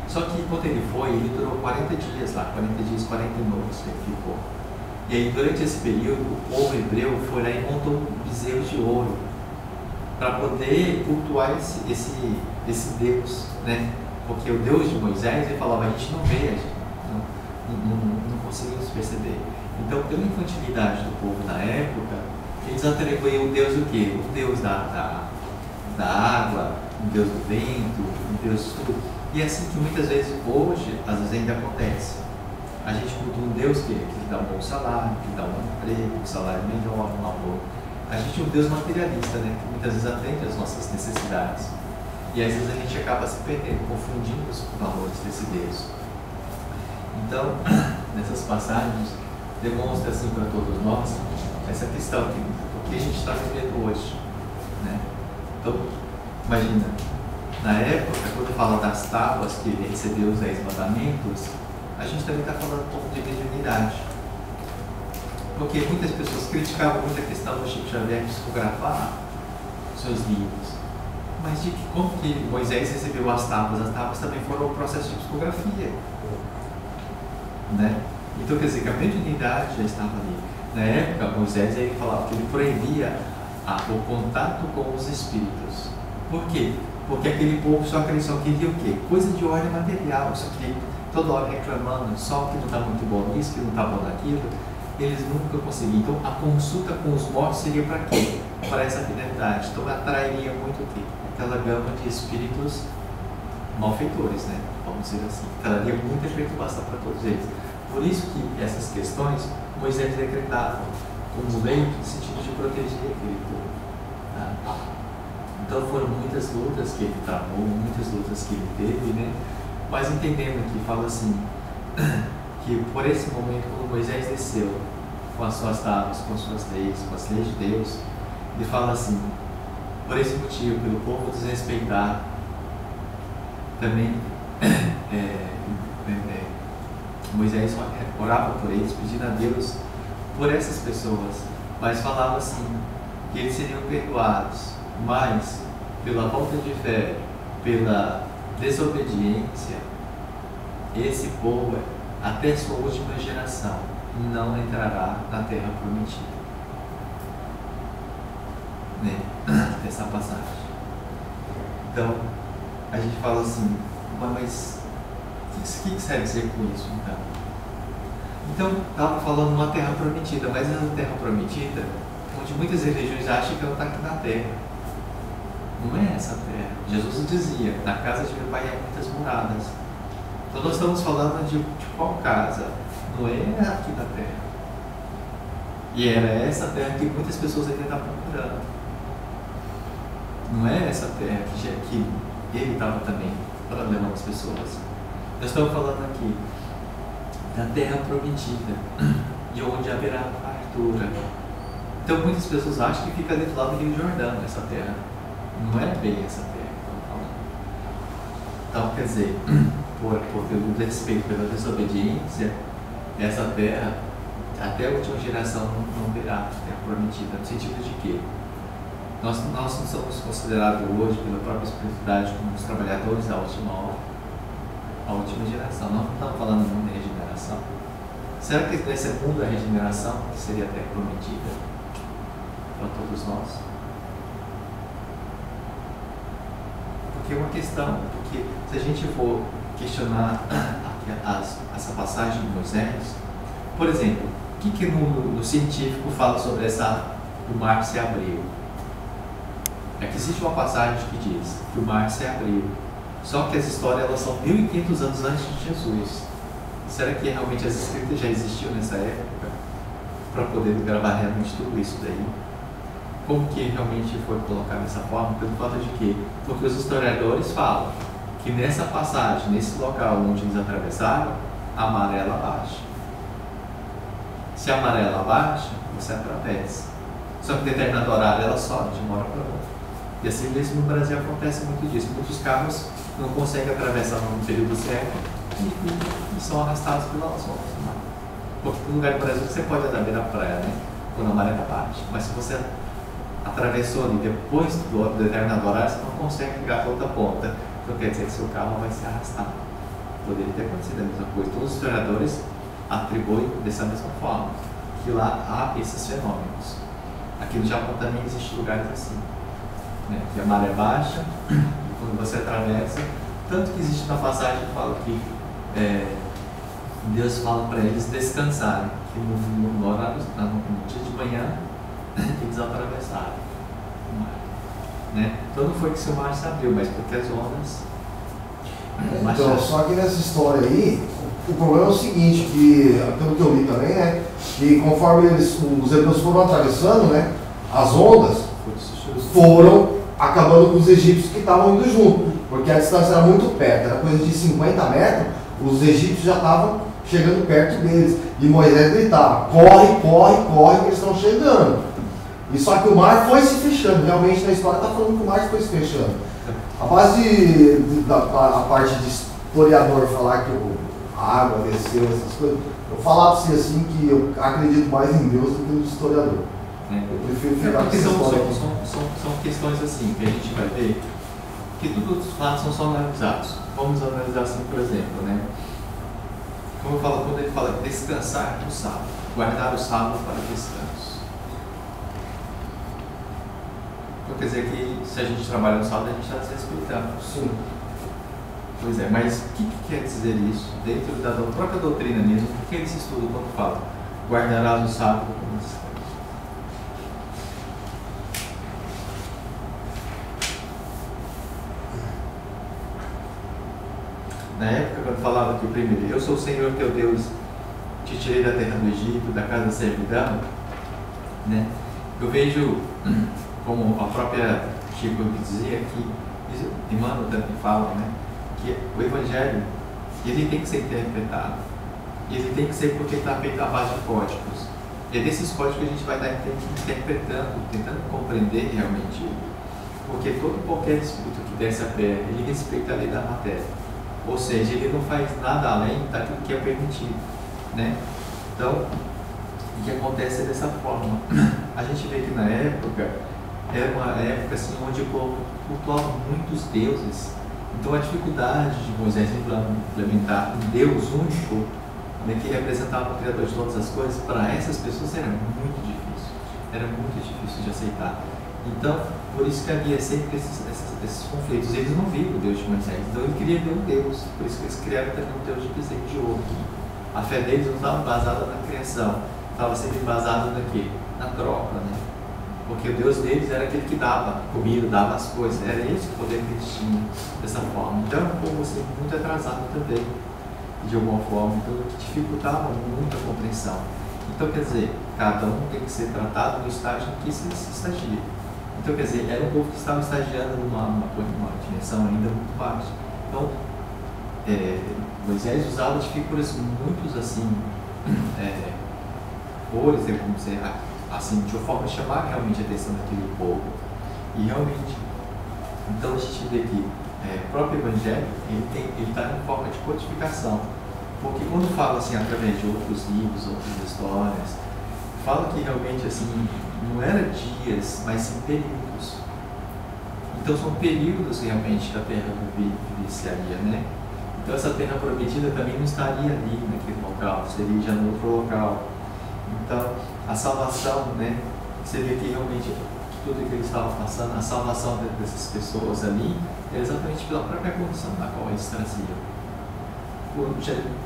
Só que quando ele foi, ele durou 40 dias lá, 40 dias, 40 noites ele ficou. E aí durante esse período, o povo hebreu foi lá e montou bezerros de ouro, para poder cultuar esse Deus, né? Porque o Deus de Moisés, ele falava, a gente não vê, a gente não conseguimos perceber. Então, pela infantilidade do povo na época, eles atribuíam o Deus do quê? O Deus da água, o Deus do vento, o Deus de tudo. E é assim que muitas vezes, hoje, às vezes ainda acontece. A gente cultua um Deus que dá um bom salário, que dá um emprego, um salário melhor, um amor. A gente é um Deus materialista, né? Que muitas vezes atende às nossas necessidades. E às vezes a gente acaba se perdendo, confundindo os valores desse Deus. Então, nessas passagens, demonstra assim para todos nós essa questão do que a gente está vivendo hoje, né? Então, imagina, na época, quando fala das tábuas que ele recebeu os 10 mandamentos, a gente também está falando um pouco de mediunidade. Porque muitas pessoas criticavam muito a questão do Chico Xavier psicografar seus livros. Mas de como que Moisés recebeu as tábuas também foram um processo de psicografia, né? Então quer dizer que a mediunidade já estava ali. Na época, Moisés ele falava que ele proibia o contato com os espíritos. Por quê? Porque aquele povo só queria o quê? Coisa de ordem material, só que toda hora reclamando, só que não está muito bom nisso, que não está bom naquilo. Eles nunca conseguiam. Então a consulta com os mortos seria para quê? Para essa finalidade. Então atrairia muito o quê? Aquela gama de espíritos malfeitores, né? Vamos dizer assim. Traria muita perturbação para todos eles. Por isso que essas questões Moisés decretava como lei no sentido de proteger aquele povo. Tá? Então foram muitas lutas que ele travou, muitas lutas que ele teve, né? Mas entendendo que fala assim, que por esse momento, quando Moisés desceu com as suas tábuas, com as suas leis, com as leis de Deus, ele fala assim, por esse motivo, pelo povo desrespeitar, também Moisés orava por eles, pedindo a Deus por essas pessoas, mas falava assim, que eles seriam perdoados, mas pela falta de fé, pela desobediência, esse povo, até sua última geração, não entrará na terra prometida. Né? Essa passagem. Então, a gente fala assim, mas o que serve dizer com isso, então? Então, estava falando uma terra prometida, mas é uma terra prometida onde muitas religiões acham que ela está aqui na terra. Não é essa terra. Jesus dizia, na casa de meu pai há muitas moradas. Então nós estamos falando de qual casa? Não é aqui na terra. E era essa terra que muitas pessoas ainda estão procurando. Não é essa terra que ele estava também levando as pessoas. Nós estamos falando aqui da terra prometida, de onde haverá fartura. Então muitas pessoas acham que fica ali do lado do Rio Jordão, essa terra. Não é bem essa terra que estamos falando. Então, quer dizer, pelo desrespeito, pela desobediência, essa terra, até a última geração não verá terra prometida. No sentido de que nós não somos considerados hoje, pela própria espiritualidade, como os trabalhadores da última hora, a última geração. Nós não estamos falando do mundo da regeneração. Será que nesse mundo da regeneração seria a terra prometida para todos nós? Porque é uma questão, porque se a gente for questionar essa passagem de Moisés, por exemplo, o que no científico fala sobre o mar se abriu? É que existe uma passagem que diz que o mar se abriu, só que as histórias elas são 1500 anos antes de Jesus. Será que realmente as escritas já existiam nessa época para poder gravar realmente tudo isso daí? Como que realmente foi colocado dessa forma? Pelo fato de quê? Porque os historiadores falam que nessa passagem, nesse local onde eles atravessaram, a maré abaixa. Se a maré abaixa, você atravessa. Só que em determinado horário ela sobe de uma hora para outra. E assim mesmo no Brasil acontece muito disso. Muitos carros não conseguem atravessar no período certo e são arrastados pelas ondas. Porque tem lugar do Brasil que você pode andar bem na praia, né? Quando a maré está baixa. Mas se você atravessou ali depois do determinado horário, você não consegue pegar para outra ponta. Então quer dizer que seu carro vai se arrastar. Poderia ter acontecido a mesma coisa. Então os historiadores atribuem dessa mesma forma, que lá há esses fenômenos. Aqui no Japão também existem lugares assim, né? Que a maré baixa, e quando você atravessa, tanto que existe uma passagem que fala que Deus fala para eles descansarem, que no dia de manhã eles atravessaram o mar, né? Então não foi que seu mar se abriu, mas porque as ondas então, só que nessa história aí, o problema é o seguinte, que pelo que eu li também, né, que conforme os hebreus foram atravessando, né, as ondas foram acabando com os egípcios que estavam indo junto, porque a distância era muito perto, era coisa de 50 metros, os egípcios já estavam chegando perto deles. E Moisés gritava, corre, corre, corre, que eles estão chegando. E só que o mar foi se fechando. Realmente na história está falando que o mar foi se fechando. A base a parte de historiador falar que a água desceu, essas coisas, eu falar para você assim que eu acredito mais em Deus do que no historiador. Eu prefiro ficar com essa história aqui. São questões assim que a gente vai ver que todos os fatos são analisados. Vamos analisar assim, por exemplo, né? Como eu falo, quando ele fala descansar no sábado, guardar o sábado para descanso. Então quer dizer que se a gente trabalha no sábado, a gente está desrespeitando. Sim. Pois é, mas o que quer dizer isso? Dentro da própria doutrina mesmo, o que eles estudam quando fala guardarás o sábado como descanso? Na época, quando falava que o primeiro, eu sou o Senhor teu Deus, te tirei da terra do Egito, da casa da servidão, né? Eu vejo, como a própria Chico dizia aqui, Emmanuel também fala, né? Que o Evangelho, ele tem que ser interpretado. E ele tem que ser porque está feito à base de códigos. E é desses códigos que a gente vai estar interpretando, tentando compreender realmente. Porque qualquer espírito que desce a terra, ele respeita a lei da matéria. Ou seja, ele não faz nada além daquilo que é permitido, né? Então, o que acontece é dessa forma. A gente vê que na época, era uma época assim, onde o povo cultuava muitos deuses. Então, a dificuldade de Moisés implementar um Deus único, né, que representava o Criador de todas as coisas, para essas pessoas era muito difícil. Era muito difícil de aceitar. Então, por isso que havia sempre esses conflitos. Eles não viam o Deus de Moisés, então ele queria ver um Deus. Por isso que eles criaram também um Deus de bezerro de ouro. A fé deles não estava embasada na criação, estava sempre embasada na quê? Na troca, né? Porque o Deus deles era aquele que dava comida, dava as coisas. Era esse o poder que eles tinham dessa forma. Então, um povo assim, muito atrasado também, de alguma forma, então, que dificultava muito a compreensão. Então, quer dizer, cada um tem que ser tratado no estágio em que se estagia. Então, quer dizer, era um povo que estava estagiando numa dimensão ainda muito baixa. Então, Moisés usava de figuras muito assim, cores, como dizer, assim, de uma forma de chamar realmente a atenção daquele povo. E realmente, então a gente vê que o próprio Evangelho, ele está em forma de codificação. Porque quando fala assim, através de outros livros, outras histórias, fala que realmente assim, não era dias, mas sim períodos. Então são períodos realmente que a terra vivenciaria, né? Então essa terra prometida também não estaria ali naquele local, seria já no outro local. Então a salvação, né? Você vê que realmente tudo que eles estavam passando, a salvação dessas pessoas ali, é exatamente pela própria condição da qual eles traziam.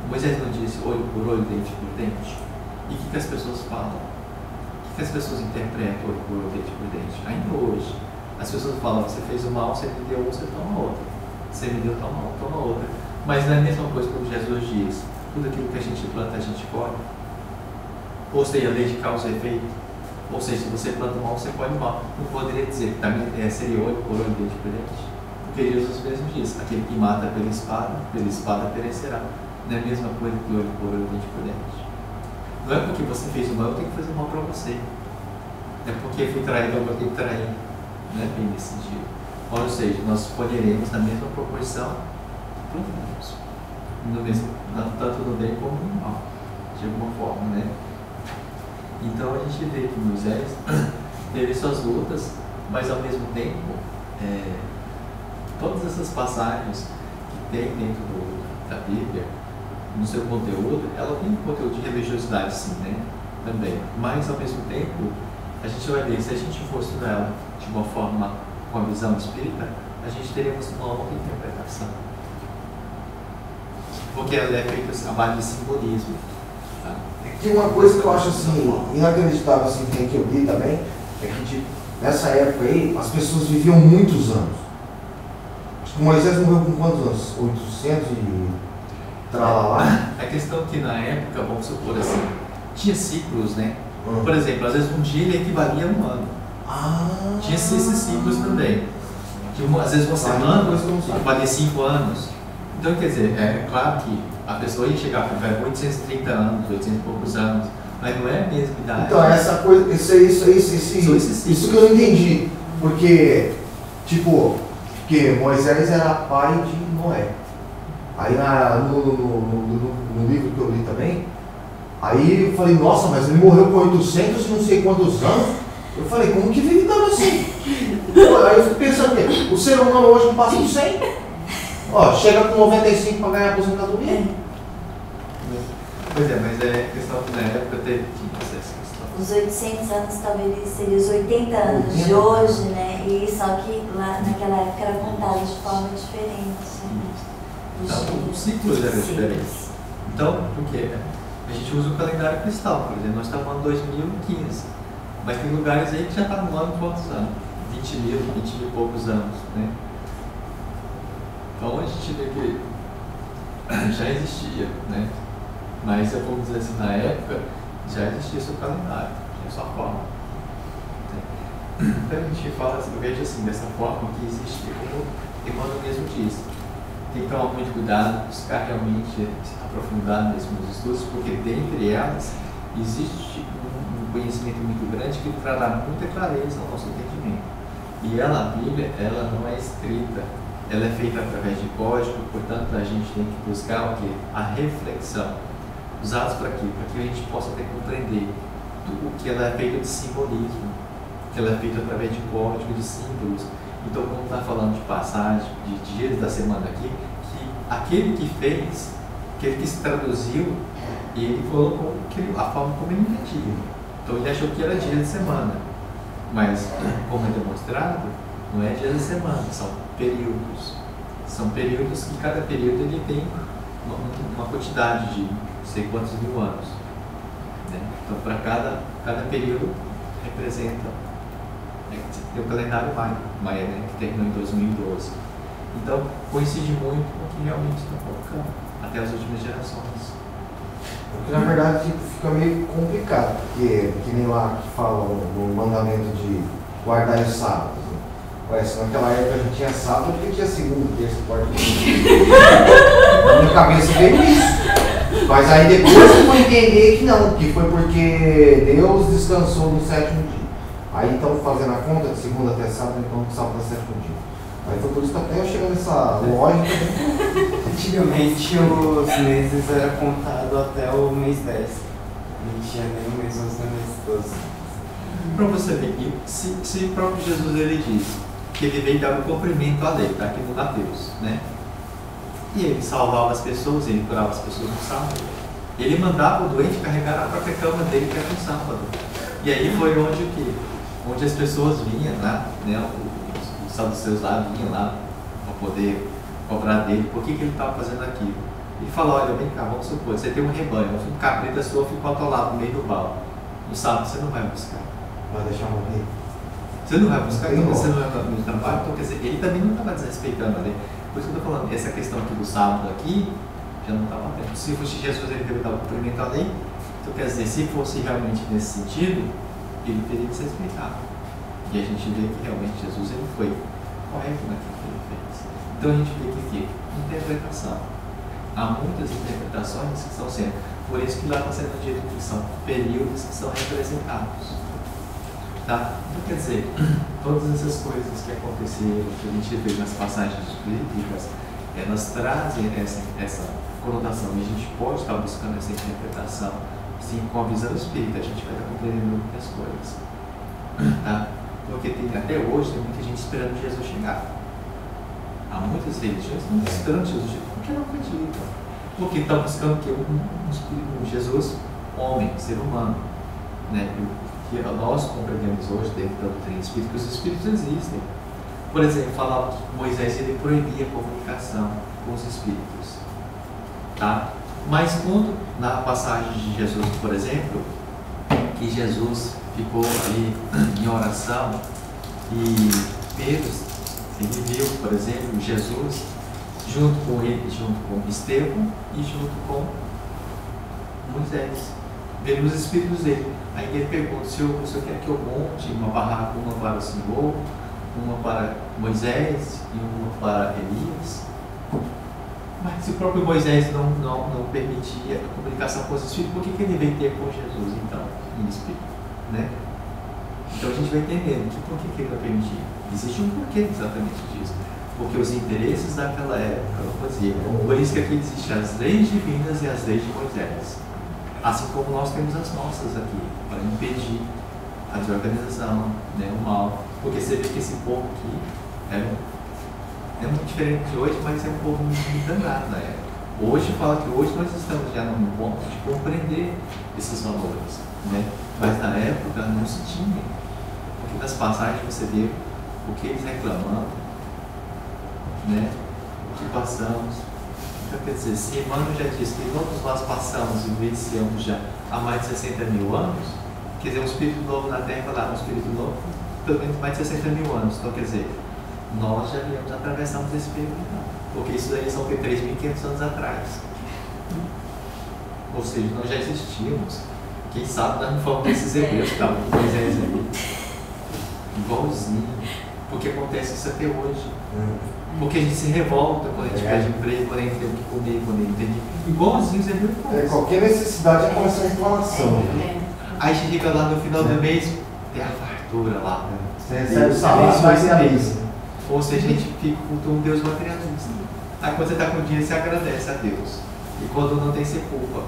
Moisés não disse olho por olho, dente por dente. E o que as pessoas falam? O que as pessoas interpretam olho por olho, dente por dente? Ainda hoje, as pessoas falam, você fez o mal, você me deu um, você toma outra. Você me deu, toma outra. Mas não é a mesma coisa como Jesus diz. Tudo aquilo que a gente planta, a gente colhe. Ou seja, a lei de causa e efeito. Ou seja, se você planta mal, você colhe mal. Não poderia dizer que também seria olho por olho, dente por dente. Porque Jesus mesmo diz, aquele que mata pela espada perecerá. Não é a mesma coisa que olho por olho, dente por dente. Não é porque você fez o mal, eu tenho que fazer o mal para você. Não é porque fui traído, eu tenho que trair. Não é bem nesse sentido. Ou seja, nós colheremos na mesma proporção que plantamos. Tanto no bem como no mal, de alguma forma, né? Então a gente vê que Moisés teve suas lutas, mas ao mesmo tempo, todas essas passagens que tem dentro da Bíblia, no seu conteúdo, ela tem um conteúdo de religiosidade, sim, né? Também. Mas ao mesmo tempo, a gente vai ver, se a gente for estudar ela de uma forma, com a visão espírita, a gente teríamos uma outra interpretação. Porque ela é feita a base de simbolismo. Tá? Tem uma coisa que eu acho assim, inacreditável, assim, que eu li também, é que nessa época aí, as pessoas viviam muitos anos. Acho que Moisés morreu com quantos anos? 800 e tralalá? A questão é que na época, vamos supor assim, tinha ciclos, né? Por exemplo, às vezes um dia ele equivalia a um ano. Tinha esses ciclos também. Às vezes uma semana equivalia a 5 anos. Então, quer dizer, é claro que A pessoa ia chegar com 830 anos, 800 e poucos anos, mas não é a mesma idade. Então, essa coisa, isso que eu não entendi. Porque, tipo, que Moisés era pai de Noé. Aí no livro que eu li também, aí eu falei, nossa, mas ele morreu com 800 e não sei quantos anos. Eu falei, como que vive tanto assim? Aí eu fico pensando que o ser humano hoje não passa de 100. Ó, chega com 95 para ganhar aposentadoria. Pois é, mas é questão que na época teve essa questão. Os 800 anos talvez seriam os 80 anos de hoje, né? E só que lá naquela época era contado de forma diferente. Então, os ciclos eram diferentes. Então, por quê? A gente usa o calendário cristal, por exemplo, nós estamos no ano 2015, mas tem lugares aí que já está no ano quantos anos? 20 mil e poucos anos, né? Então a gente vê que já existia, né? Mas, vamos dizer assim, na época já existia seu calendário, tinha sua forma. Então a gente fala, eu vejo assim, dessa forma que existe, como o Emmanuel mesmo diz, tem que tomar muito cuidado, buscar realmente se aprofundar nesses estudos, porque dentre elas existe um conhecimento muito grande que trará muita clareza ao nosso entendimento. E ela, a Bíblia, ela não é escrita, ela é feita através de código, portanto a gente tem que buscar o quê? A reflexão. Usados para quê? Para que a gente possa até compreender o que ela é feita de simbolismo, que ela é feita através de código, de símbolos. Então, como está falando de passagem, de dias da semana aqui, que aquele que fez, aquele que se traduziu, ele colocou a forma como ele entendia. Então, ele achou que era dia de semana. Mas, como é demonstrado, não é dia de semana, são períodos. São períodos que cada período ele tem uma quantidade de não sei quantos mil anos. Né? Então, para cada período representa. Tem o calendário Maia, né, que terminou em 2012. Então, coincide muito com o que realmente está colocando, até as últimas gerações. Porque, na verdade, fica meio complicado, porque, que nem lá que fala no mandamento de guardar os sábados. Né? Parece que naquela época a gente tinha sábado, porque tinha segunda, terça, quarta, quinta. Na minha cabeça veio isso. Mas aí depois eu fui entender que não, que foi porque Deus descansou no sétimo dia. Aí estamos fazendo a conta de segunda até sábado, então sábado é sétimo dia. Aí foi por isso que até eu cheguei nessa lógica. Antigamente os meses eram contados até o mês 10. Não tinha nem o mês 11 nem o mês 12. Para você ver, se o próprio Jesus ele diz que ele veio dar um cumprimento à lei, está aqui no Mateus, né? E ele salvava as pessoas, ele curava as pessoas no sábado. Ele mandava o doente carregar a própria cama dele que era no sábado. E aí foi onde as pessoas vinham lá, né? Os saduceus lá vinham lá para poder cobrar dele, por que ele estava fazendo aquilo. Ele falou, olha, vem cá, vamos supor, você tem um rebanho, um cabrito sua ficou atolado no meio do balde. No sábado você não vai buscar. Vai deixar morrer. Você não vai buscar, então você não vai no trabalho, então quer dizer, ele também não estava desrespeitando a lei. Por isso que eu estou falando, essa questão aqui do sábado aqui, já não estava tendo. Se fosse Jesus, ele deveria dar o cumprimento à lei. Então quer dizer, se fosse realmente nesse sentido, ele teria que ser respeitado. E a gente vê que realmente Jesus ele foi correto naquilo que ele fez. Então a gente vê que interpretação. Há muitas interpretações que estão sendo. Por isso que lá está sendo dito que são períodos que são representados. Tá? Então quer dizer, todas essas coisas que aconteceram, que a gente vê nas passagens bíblicas, elas trazem essa conotação. E a gente pode estar buscando essa interpretação. Sim, com a visão espírita, a gente vai estar compreendendo muitas coisas. Tá? Porque até hoje tem muita gente esperando Jesus chegar. Há muitas religiões que estão esperando Jesus chegar, porque não acreditam. Porque estão buscando que um Jesus, homem, ser humano. Né? Que nós compreendemos hoje dentro da doutrina espírita que os espíritos existem. Por exemplo, falava que Moisés ele proibia a comunicação com os espíritos. Tá? Mas quando, na passagem de Jesus, por exemplo, que Jesus ficou ali em oração e Pedro, ele viu, por exemplo, Jesus junto com ele, junto com Estevão e junto com Moisés. Vendo os espíritos dele. Aí ele pergunta, Senhor quer que eu monte uma barraca, uma para o Senhor, uma para Moisés e uma para Elias? Mas se o próprio Moisés não permitia a comunicação com os espíritos, por que ele veio ter com Jesus, então, em espírito? Né? Então a gente vai entendendo que por que ele não permitia. Existe um porquê exatamente disso. Porque os interesses daquela época não faziam. Por isso que aqui existem as leis divinas e as leis de Moisés. Assim como nós temos as nossas aqui, para impedir a desorganização, né, o mal. Porque você vê que esse povo aqui é muito diferente de hoje, mas é um povo muito danado na época. Hoje fala que hoje nós estamos já num ponto de compreender esses valores, né? Mas na época não se tinha. Porque nas passagens você vê o que eles reclamando, né? O que passamos. Então quer dizer, se Emmanuel já disse que todos nós passamos e vivenciamos já há mais de 60 mil anos, quer dizer, um espírito novo na Terra, lá, um espírito novo, pelo menos mais de 60 mil anos. Então quer dizer, nós já viemos atravessamos esse período, porque isso daí são 3.500 anos atrás. Ou seja, nós já existíamos. Quem sabe nós não fomos desses hebreus que estavam com Moisés ali. Igualzinho. Porque acontece isso até hoje. Porque a gente se revolta quando a gente pede emprego, quando a gente tem o que comer, quando a gente tem que... Igualzinho os hebreus. Qualquer necessidade é começar a reclamação. Aí chega lá no final do mês, tem a fartura lá. Você recebe o salário, vai ser a missa. Ou seja, a gente fica com um Deus materialista. Aí quando você está com dinheiro, você agradece a Deus. E quando não tem, você culpa.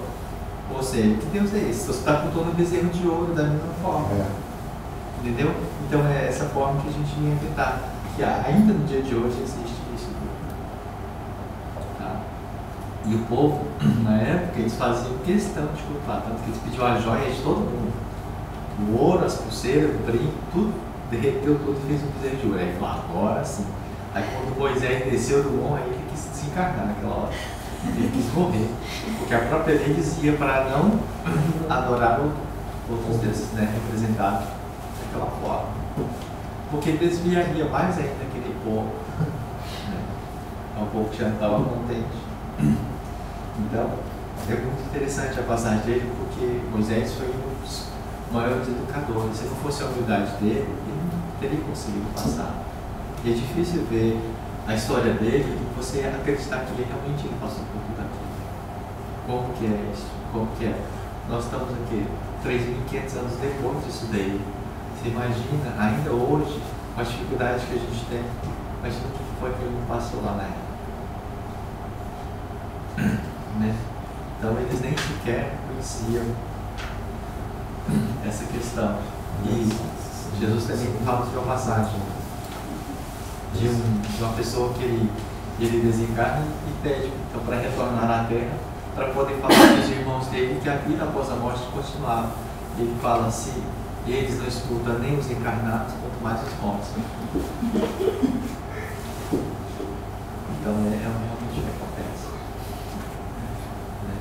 Ou seja, que Deus é esse? Você está cultuando um bezerro de ouro da mesma forma. Entendeu? Então é essa forma que a gente ia tentar. Que ainda no dia de hoje existe isso. Tá? E o povo, na época, eles faziam questão de culpar. Tanto que eles pediam a joia de todo mundo. O ouro, as pulseiras, o brinco, tudo. Derreteu tudo e fez um bezerro de ouro. Aí falou, agora sim. Aí quando Moisés desceu do monte, aí ele quis desencarnar naquela hora. Ele quis morrer. Porque a própria lei dizia para não adorar outros deuses, né, representados daquela forma. Porque desviaria mais ainda aquele povo. Né? É um povo que já não estava contente. Então, é muito interessante a passagem dele, porque Moisés foi um dos maiores educadores. Se não fosse a humildade dele, ele não teria conseguido passar. E é difícil ver a história dele e você acreditar que ele realmente passou por tudo aquilo. Como que é isso? Como que é? Nós estamos aqui 3.500 anos depois disso daí. Você imagina, ainda hoje, com as dificuldades que a gente tem, imagina o que foi que ele passou lá na época. Né? Então eles nem sequer conheciam essa questão. E Jesus também fala de uma passagem de uma pessoa que ele desencarna e pede então, para retornar à Terra, para poder falar para os irmãos dele que a vida após a morte continuava. Ele fala assim, eles não escutam nem os encarnados, quanto mais os mortos. Então é realmente o que acontece. Né?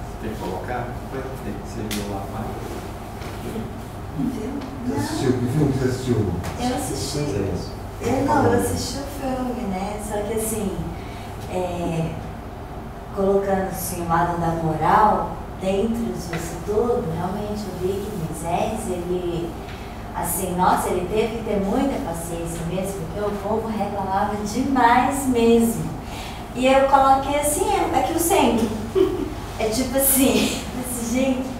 Você quer colocar? Foi você viu lá, pai? Você assistiu? Que filme você assistiu? Eu assisti. Eu assisti o filme, né? Só que assim, colocando assim, o lado da moral dentro disso tudo, realmente eu vi que Moisés, ele, assim, nossa, ele teve que ter muita paciência mesmo, porque o povo reclamava demais mesmo. E eu coloquei assim, é que o centro. É tipo assim, gente,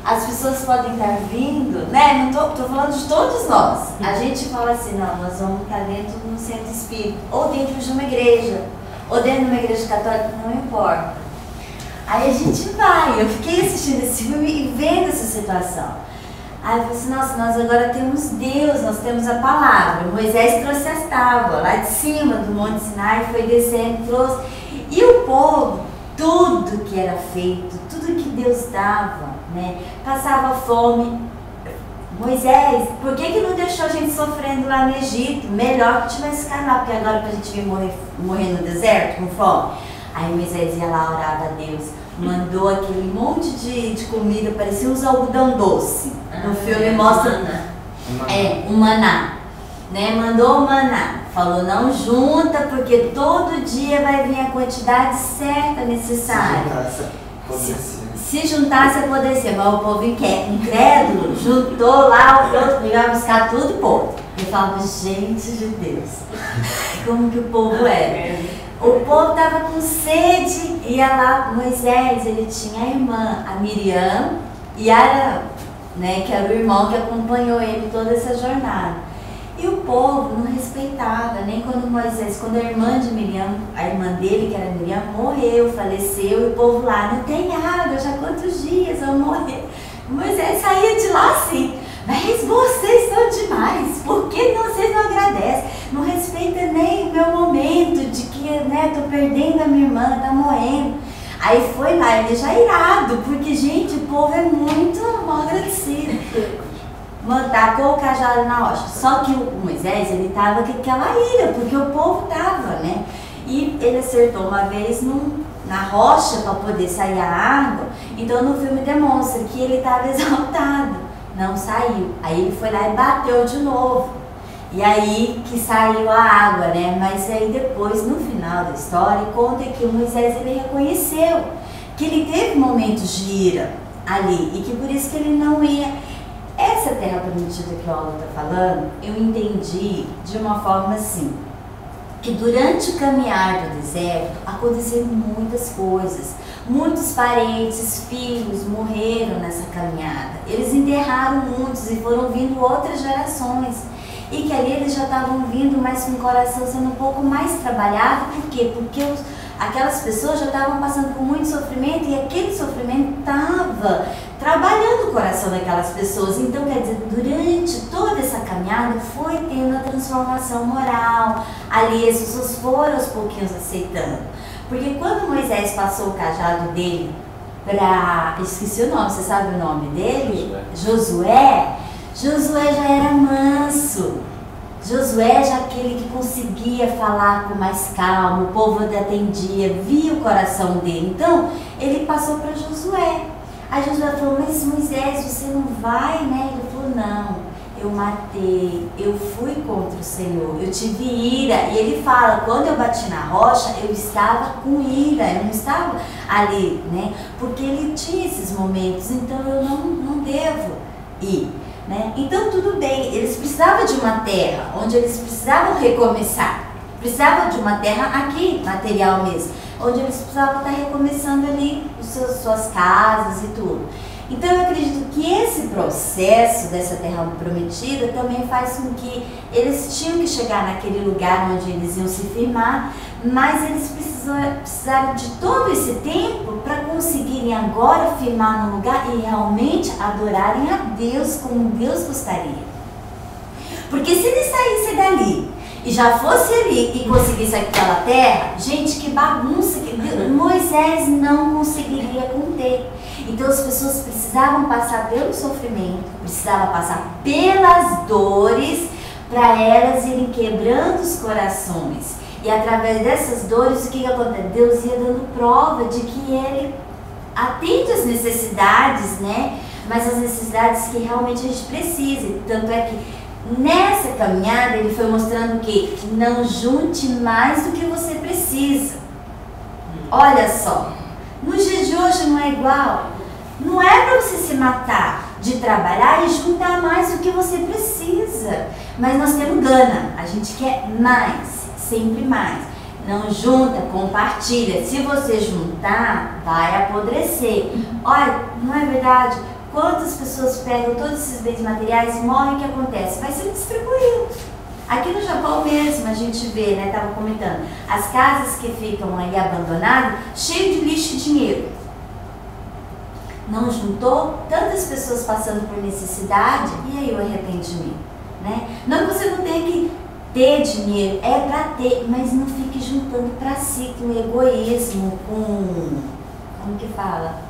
as pessoas podem estar vindo, né? Não tô falando de todos nós. A gente fala assim, não, nós vamos estar dentro de um centro espírita, ou dentro de uma igreja, ou dentro de uma igreja católica, não importa. Aí a gente vai, eu fiquei assistindo esse filme e vendo essa situação. Aí eu falei assim, nossa, nós agora temos Deus, nós temos a palavra. Moisés trouxe as tábuas lá de cima do Monte Sinai, foi descendo, trouxe. E o povo, tudo que era feito, tudo que Deus dava, né? Passava fome. Moisés, por que não deixou a gente sofrendo lá no Egito? Melhor que tivesse ficado lá, porque agora pra gente vir morrer no deserto com fome. Aí Moisés ia lá, orava a Deus, mandou aquele monte de comida, parecia uns algodão doce. No filme mostra um maná, né? Mandou o maná, falou não junta, porque todo dia vai vir a quantidade certa necessária. Se juntasse, apodrecer, mas o povo incrédulo juntou lá, o outro ia buscar tudo e pô. Eu falava, gente de Deus, como que o povo é? O povo estava com sede, ia lá, Moisés, ele tinha a irmã, a Miriam, e Arão, né, que era o irmão que acompanhou ele toda essa jornada. E o povo não respeitava, nem quando Moisés, quando a irmã de Miriam, a irmã dele, que era Miriam, morreu, faleceu, e o povo lá, não tem água, já quantos dias eu morrer. Moisés saía de lá assim, mas vocês são demais, por que vocês não agradecem? Não respeitam nem o meu momento de que, né, tô perdendo a minha irmã, tá morrendo. Aí foi lá, ele já irado, porque, gente, o povo é muito mal agradecido. Tacou o cajado na rocha. Só que o Moisés, ele tava com aquela ira, porque o povo tava, né? E ele acertou uma vez na rocha para poder sair a água. Então no filme demonstra que ele estava exaltado. Não saiu. Aí ele foi lá e bateu de novo. E aí que saiu a água, né? Mas aí depois, no final da história, conta que o Moisés, ele reconheceu que ele teve momentos de ira ali. E que por isso que ele não ia... Essa terra prometida que o Aula está falando, eu entendi de uma forma assim, que durante o caminhar do deserto aconteceram muitas coisas. Muitos parentes, filhos morreram nessa caminhada. Eles enterraram muitos e foram vindo outras gerações. E que ali eles já estavam vindo, mas com o coração sendo um pouco mais trabalhado. Por quê? Porque aquelas pessoas já estavam passando por muito sofrimento e aquele sofrimento estava trabalhando o coração daquelas pessoas. Então, quer dizer, durante toda essa caminhada foi tendo a transformação moral. Ali as pessoas foram aos pouquinhos aceitando. Porque quando Moisés passou o cajado dele para... Esqueci o nome, você sabe o nome dele? Josué. Josué já era manso. Josué já aquele que conseguia falar com mais calma, o povo atendia, via o coração dele. Então, ele passou para Josué. Aí Josué falou, mas Moisés, você não vai, né? Ele falou, não, eu matei, eu fui contra o Senhor, eu tive ira. E ele fala, quando eu bati na rocha, eu estava com ira, eu não estava ali, né? Porque ele tinha esses momentos, então eu não devo ir. Né? Então tudo bem, eles precisavam de uma terra onde eles precisavam recomeçar, precisavam de uma terra aqui, material mesmo, onde eles precisavam estar recomeçando ali suas casas e tudo. Então eu acredito que esse processo dessa terra prometida também faz com que eles tinham que chegar naquele lugar onde eles iam se firmar, mas eles precisaram de todo esse tempo para conseguirem agora firmar no lugar e realmente adorarem a Deus como Deus gostaria. Porque se eles saíssem dali e já fosse ali e conseguisse aquela terra, gente, que bagunça, que Moisés não conseguiria conter. Então as pessoas precisavam passar pelo sofrimento, precisavam passar pelas dores para elas irem quebrando os corações. E através dessas dores, o que acontece? Deus ia dando prova de que Ele atende às necessidades, né? Mas as necessidades que realmente a gente precisa. Tanto é que nessa caminhada Ele foi mostrando que não junte mais do que você precisa. Olha só, no dia de hoje não é igual. Não é para você se matar de trabalhar e juntar mais do que você precisa. Mas nós temos gana, a gente quer mais. Sempre mais. Não junta, compartilha. Se você juntar, vai apodrecer. Olha, não é verdade? Quantas pessoas pegam todos esses bens materiais, morrem, o que acontece? Vai ser distribuído. Aqui no Japão mesmo a gente vê, né? Estava comentando, as casas que ficam aí abandonadas, cheio de lixo e dinheiro. Não juntou? Tantas pessoas passando por necessidade, e aí o arrependimento, né? Não que você não tenha que ter dinheiro, é para ter, mas não fique juntando para si, com egoísmo, como que fala?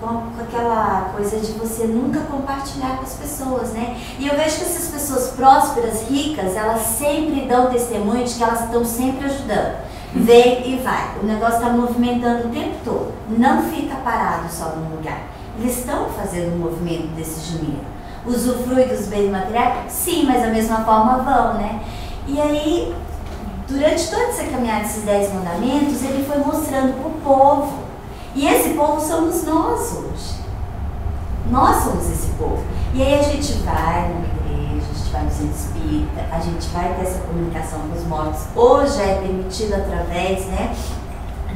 Com aquela coisa de você nunca compartilhar com as pessoas, né? E eu vejo que essas pessoas prósperas, ricas, elas sempre dão testemunho de que elas estão sempre ajudando. Vem e vai. O negócio está movimentando o tempo todo. Não fica parado só num lugar. Eles estão fazendo o movimento desse dinheiro. Usufrui dos bens materiais? Sim, mas da mesma forma vão, né? E aí, durante toda essa caminhada desses 10 mandamentos, ele foi mostrando para o povo. E esse povo somos nós hoje. Nós somos esse povo. E aí a gente vai na igreja, a gente vai no centro espírita, a gente vai ter essa comunicação com os mortos. Hoje é permitido através, né,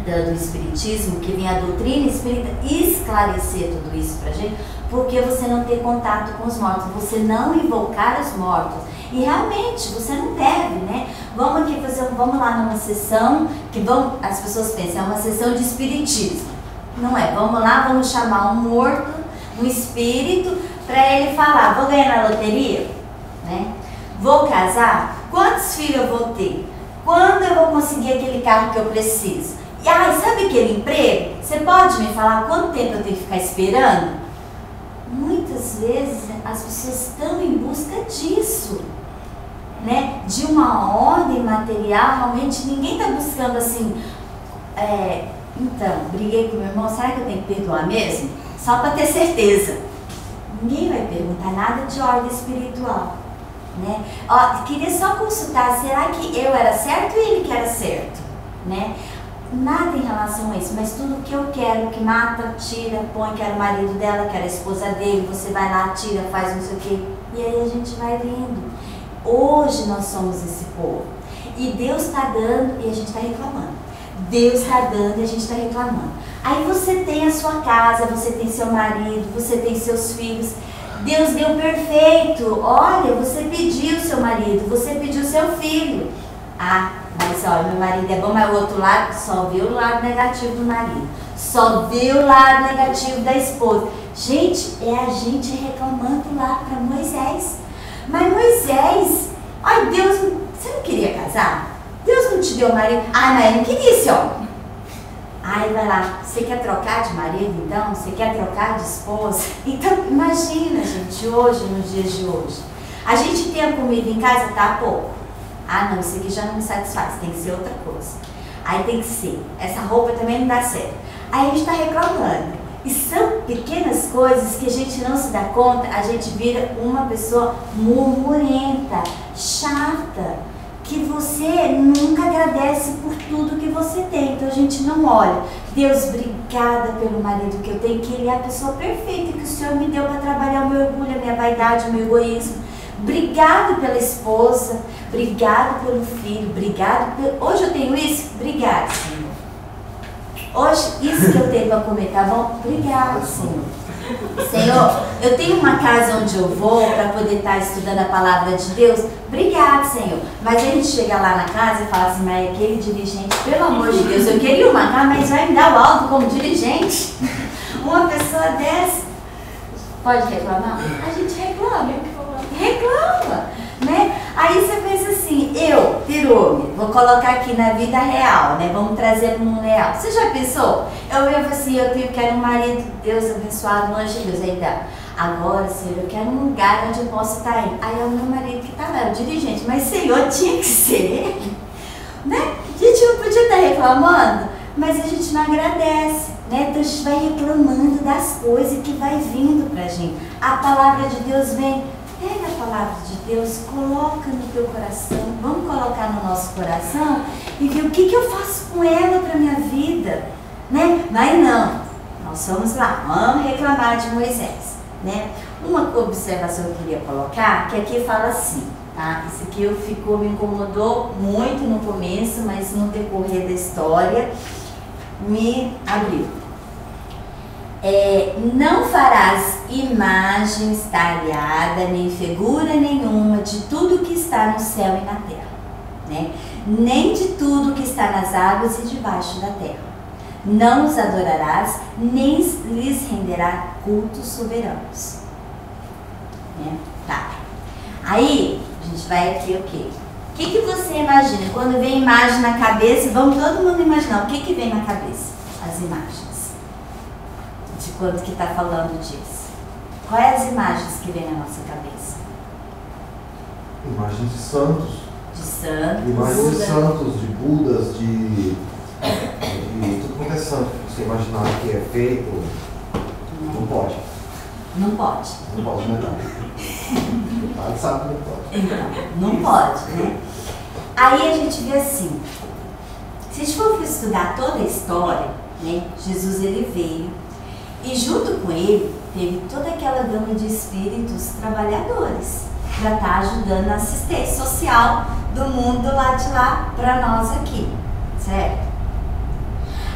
do espiritismo, que vem a doutrina espírita, esclarecer tudo isso pra gente, porque você não ter contato com os mortos, você não invocar os mortos. E realmente, você não deve, né? Vamos lá numa sessão, as pessoas pensam, é uma sessão de espiritismo. Não é, vamos lá, vamos chamar um morto, um espírito, para ele falar, vou ganhar na loteria, né? Vou casar? Quantos filhos eu vou ter? Quando eu vou conseguir aquele carro que eu preciso? E sabe aquele emprego? Você pode me falar quanto tempo eu tenho que ficar esperando? Muitas vezes as pessoas estão em busca disso, né? De uma ordem material. Realmente ninguém está buscando assim, então, briguei com meu irmão, será que eu tenho que perdoar mesmo? Só para ter certeza. Ninguém vai perguntar nada de ordem espiritual, né? Queria só consultar, será que eu era certo ou ele que era certo, né? Nada em relação a isso, mas tudo que eu quero, que mata, tira, põe, quero o marido dela, quero a esposa dele, você vai lá, tira, faz não sei o quê, e aí a gente vai vendo. Hoje nós somos esse povo, e Deus está dando e a gente está reclamando. Deus está dando e a gente está reclamando. Aí você tem a sua casa, você tem seu marido, você tem seus filhos. Deus deu perfeito. Olha, você pediu seu marido, você pediu seu filho. Mas olha, meu marido é bom, mas o outro lado só vê o lado negativo do marido. Só vê o lado negativo da esposa. Gente, é a gente reclamando lá para Moisés. Mas Moisés, Deus, você não queria casar? Deus não te deu marido? Mas eu não queria esse homem. Vai lá, você quer trocar de marido então? Você quer trocar de esposa? Então, imagina, gente, hoje, nos dias de hoje. A gente tem a comida em casa, tá pouco. Não, isso aqui já não me satisfaz, tem que ser outra coisa. Aí tem que ser, essa roupa também não dá certo. Aí a gente está reclamando. E são pequenas coisas que a gente não se dá conta, a gente vira uma pessoa murmurenta, chata, que você nunca agradece por tudo que você tem. Então a gente não olha. Deus, obrigada pelo marido que eu tenho, que ele é a pessoa perfeita que o Senhor me deu para trabalhar o meu orgulho, a minha vaidade, o meu egoísmo. Obrigado pela esposa, obrigado pelo filho, Hoje eu tenho isso? Obrigado, Senhor. Hoje, isso que eu tenho para comer, tá bom? Obrigado, Senhor. Senhor, eu tenho uma casa onde eu vou para poder estar estudando a palavra de Deus. Obrigado, Senhor. Mas a gente chega lá na casa e fala assim, mas aquele dirigente, pelo amor de Deus, eu queria uma casa, mas vai me dar o alto como dirigente. Uma pessoa dessa pode reclamar? A gente reclama, né? Aí você pensa assim, eu, Pirume, vou colocar aqui na vida real, né? Vamos trazer para o mundo real. Você já pensou? Eu vejo assim, eu quero um marido, Deus abençoado, um anjo de Deus. Aí dá, agora, Senhor, eu quero um lugar onde eu possa estar indo. Aí é o meu marido que está lá, é o dirigente. Mas, Senhor, tinha que ser ele, né? A gente não podia estar reclamando, mas a gente não agradece, né? Então a gente vai reclamando das coisas que vai vindo pra gente. A palavra de Deus vem. Pega a palavra de Deus, coloca no teu coração, vamos colocar no nosso coração e ver o que eu faço com ela para minha vida, né? Mas não, nós vamos lá, vamos reclamar de Moisés, né? Uma observação que eu queria colocar, que aqui fala assim, tá? Isso aqui me incomodou muito no começo, mas no decorrer da história me abriu. Não farás imagens talhadas, nem figura nenhuma de tudo que está no céu e na terra, né? Nem de tudo que está nas águas e debaixo da terra. Não os adorarás, nem lhes renderá cultos soberanos. Né? Tá. Aí, a gente vai aqui o quê? O que você imagina? Quando vem imagem na cabeça, vamos todo mundo imaginar. O que vem na cabeça? As imagens. De quanto que está falando disso. Quais as imagens que vem na nossa cabeça? Imagens de santos. De santos. Imagens de santos, de Budas, de tudo quanto é santo. Você imaginar que é feito, não pode. Não pode. Não pode, né? Não. Sabe que não pode. Então, não pode, né? Aí a gente vê assim, se a gente for estudar toda a história, né? Jesus ele veio. E junto com ele, teve toda aquela gama de espíritos trabalhadores para estar ajudando na assistência social do mundo lá de lá para nós aqui, certo?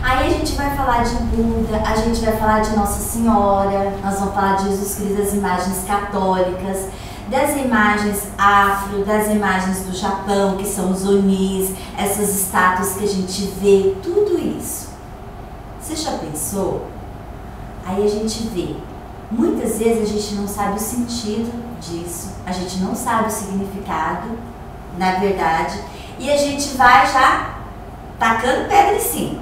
Aí a gente vai falar de Buda, a gente vai falar de Nossa Senhora, nós vamos falar de Jesus Cristo, das imagens católicas, das imagens afro, das imagens do Japão, que são os onis, essas estátuas que a gente vê, tudo isso. Você já pensou? Aí a gente vê. Muitas vezes a gente não sabe o sentido disso, a gente não sabe o significado, na verdade, e a gente vai já tacando pedra em cima,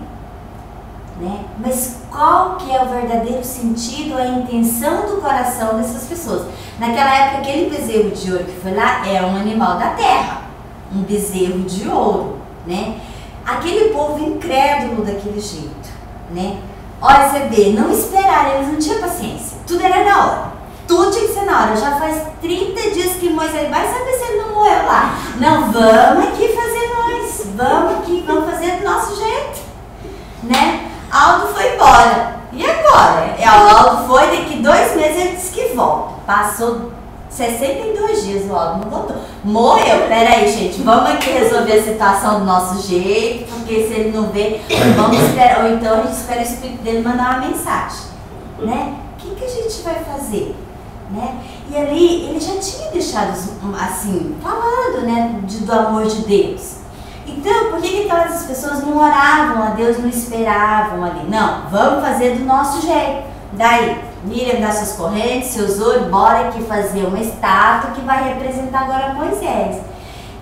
né? Mas qual que é o verdadeiro sentido, a intenção do coração dessas pessoas? Naquela época, aquele bezerro de ouro que foi lá é um animal da terra, um bezerro de ouro, né? Aquele povo incrédulo daquele jeito, né? Olha, você vê, não esperaram, eles não tinham paciência, tudo era na hora, tudo tinha que ser na hora. Já faz 30 dias que Moisés vai saber se ele não morreu lá. Não, vamos aqui fazer nós, vamos aqui, vamos fazer do nosso jeito, né? Aldo foi embora, e agora? O Aldo foi, daqui 2 meses ele disse que volta, passou 62 dias, o Aldo não voltou, morreu. Peraí, gente, vamos aqui resolver a situação do nosso jeito, porque se ele não vê, vamos esperar, ou então a gente espera o espírito dele mandar uma mensagem, né? O que a gente vai fazer, né? E ali ele já tinha deixado assim, falando, né, do amor de Deus. Então, por que aquelas pessoas não oravam a Deus, não esperavam ali? Não, vamos fazer do nosso jeito. Daí, Miriam dá suas correntes, seus ouros, bora aqui fazer uma estátua que vai representar agora Moisés.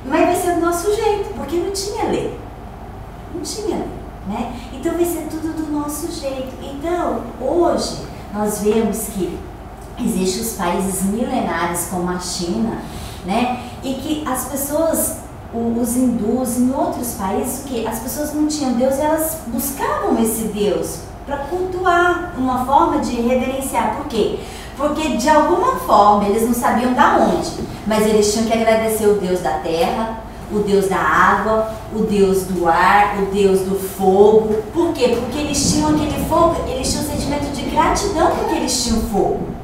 Mas vai ser do nosso jeito, porque não tinha lei. Não tinha lei, né? Então vai ser tudo do nosso jeito. Então, hoje, nós vemos que existem os países milenares como a China, né? E que as pessoas, os hindus, em outros países, que as pessoas não tinham Deus, elas buscavam esse Deus para cultuar, uma forma de reverenciar. Por quê? Porque de alguma forma eles não sabiam da onde, mas eles tinham que agradecer o Deus da terra, o Deus da água, o Deus do ar, o Deus do fogo. Por quê? Porque eles tinham aquele fogo, eles tinham um sentimento de gratidão porque eles tinham fogo.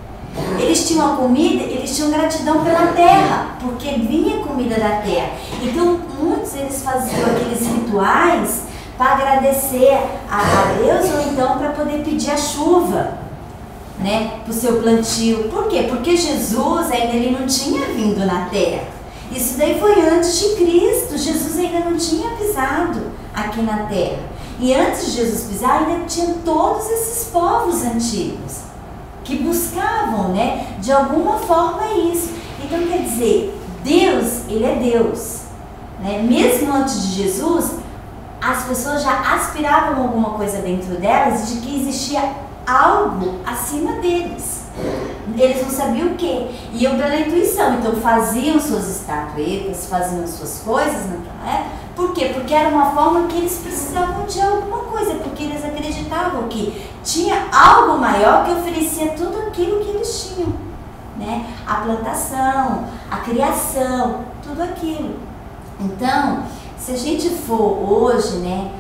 Eles tinham a comida, eles tinham gratidão pela terra, porque vinha comida da terra. Então muitos eles faziam aqueles rituais para agradecer a Deus, ou então para poder pedir a chuva, né, para o seu plantio. Por quê? Porque Jesus ainda ele não tinha vindo na terra. Isso daí foi antes de Cristo. Jesus ainda não tinha pisado aqui na terra. E antes de Jesus pisar, ainda tinha todos esses povos antigos que buscavam, né, de alguma forma isso. Então quer dizer, Deus, ele é Deus, né? Mesmo antes de Jesus, as pessoas já aspiravam alguma coisa dentro delas de que existia algo acima deles. Eles não sabiam o que, iam pela intuição, então faziam suas estatuetas, faziam suas coisas naquela época. Por quê? Porque era uma forma que eles precisavam de alguma coisa, porque eles acreditavam que tinha algo maior que oferecia tudo aquilo que eles tinham, né? A plantação, a criação, tudo aquilo. Então, se a gente for hoje, né,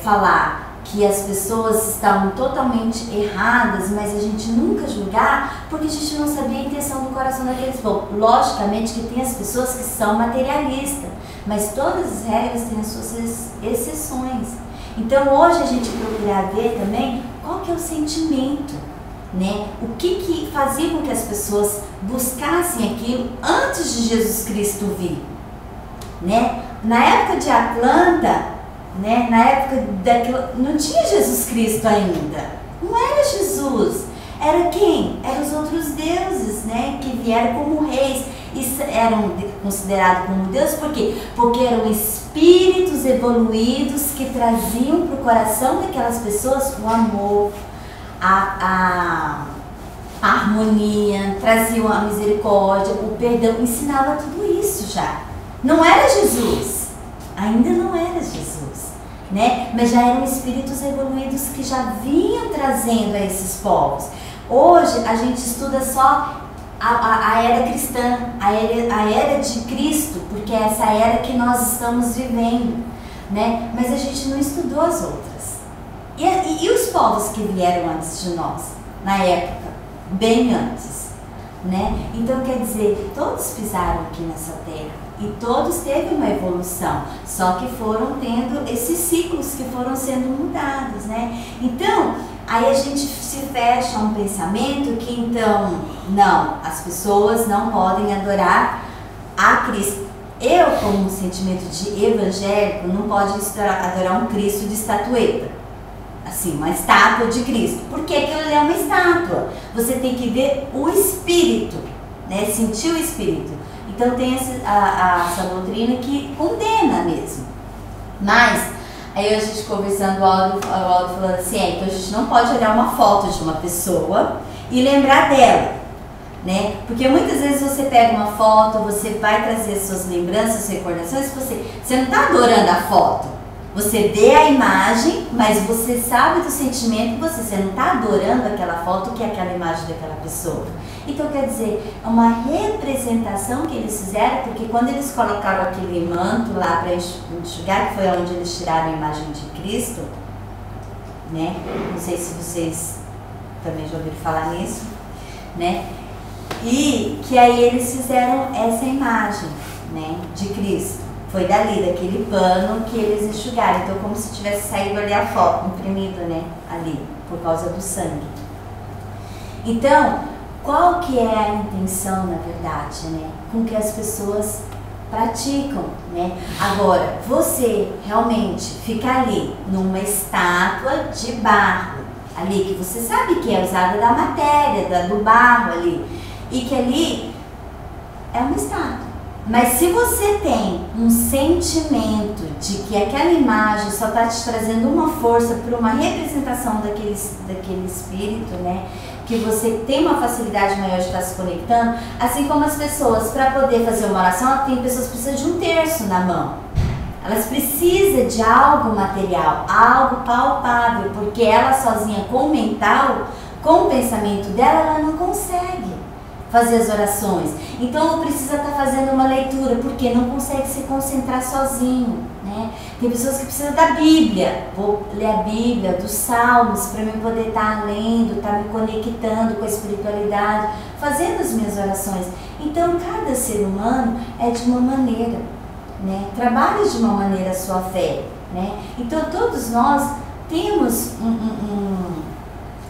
falar que as pessoas estavam totalmente erradas, mas a gente nunca julgar, porque a gente não sabia a intenção do coração daqueles povos. Logicamente que tem as pessoas que são materialistas, mas todas as regras têm as suas exceções. Então hoje a gente procura ver também qual que é o sentimento, né? O que fazia com que as pessoas buscassem aquilo antes de Jesus Cristo vir, né? Na época de Atlanta, né? Na época daquilo, não tinha Jesus Cristo ainda, não era Jesus, era quem? Eram os outros deuses, né? Que vieram como reis e eram considerados como Deus. Por quê? Porque eram espíritos evoluídos que traziam para o coração daquelas pessoas o amor, a harmonia, traziam a misericórdia, o perdão, ensinava tudo isso já. Não era Jesus, ainda não era Jesus, né? Mas já eram espíritos evoluídos que já vinham trazendo a esses povos. Hoje a gente estuda só a era cristã, a era de Cristo, porque é essa era que nós estamos vivendo, né? Mas a gente não estudou as outras. E os povos que vieram antes de nós, na época, bem antes, né? Então, quer dizer, todos pisaram aqui nessa terra e todos teve uma evolução, só que foram tendo esses ciclos que foram sendo mudados, né? Então, aí a gente se fecha a um pensamento que, então, não, as pessoas não podem adorar a Cristo. Eu, como sentimento de evangélico, não pode adorar um Cristo de estatueta. Assim, uma estátua de Cristo. Porque aquilo é uma estátua. Você tem que ver o Espírito, né? Sentir o Espírito. Então tem essa doutrina que condena mesmo. Mas, aí a gente conversando, o Aldo falando assim, então a gente não pode olhar uma foto de uma pessoa e lembrar dela, né? Porque muitas vezes você pega uma foto, você vai trazer suas lembranças, suas recordações, você não está adorando a foto. Você vê a imagem, mas você sabe do sentimento, você não está adorando aquela foto, que é aquela imagem daquela pessoa. Então, quer dizer, é uma representação que eles fizeram, porque quando eles colocaram aquele manto lá para enxugar, que foi onde eles tiraram a imagem de Cristo, né? Não sei se vocês também já ouviram falar nisso, né? E que aí eles fizeram essa imagem, né, de Cristo. Foi dali, daquele pano que eles enxugaram. Então, como se tivesse saído ali a foto, imprimido, né, ali, por causa do sangue. Então, qual que é a intenção, na verdade, né, com que as pessoas praticam, né? Agora, você realmente ficar ali numa estátua de barro, ali, que você sabe que é usada da matéria, do barro ali, e que ali é uma estátua. Mas se você tem um sentimento de que aquela imagem só está te trazendo uma força para uma representação daquele espírito, né? Que você tem uma facilidade maior de estar se conectando, assim como as pessoas, para poder fazer uma oração, tem pessoas que precisam de um terço na mão. Elas precisam de algo material, algo palpável, porque ela sozinha com o mental, com o pensamento dela, ela não consegue fazer as orações. Então precisa estar fazendo uma leitura, porque não consegue se concentrar sozinho, né? Tem pessoas que precisam da Bíblia. Vou ler a Bíblia, dos Salmos, para eu poder estar lendo, estar me conectando com a espiritualidade, fazendo as minhas orações. Então cada ser humano é de uma maneira, né? Trabalha de uma maneira a sua fé, né? Então todos nós temos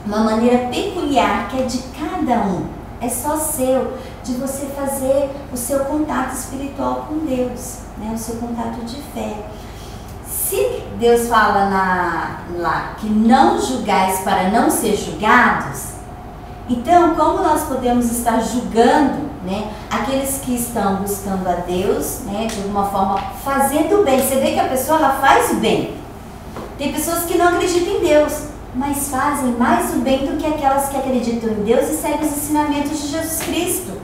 uma maneira peculiar que é de cada um. É só seu, de você fazer o seu contato espiritual com Deus, né? O seu contato de fé. Se Deus fala lá que não julgais para não ser julgados, então como nós podemos estar julgando, né, aqueles que estão buscando a Deus, né, de alguma forma fazendo o bem? Você vê que a pessoa ela faz o bem. Tem pessoas que não acreditam em Deus, mas fazem mais o bem do que aquelas que acreditam em Deus e seguem os ensinamentos de Jesus Cristo.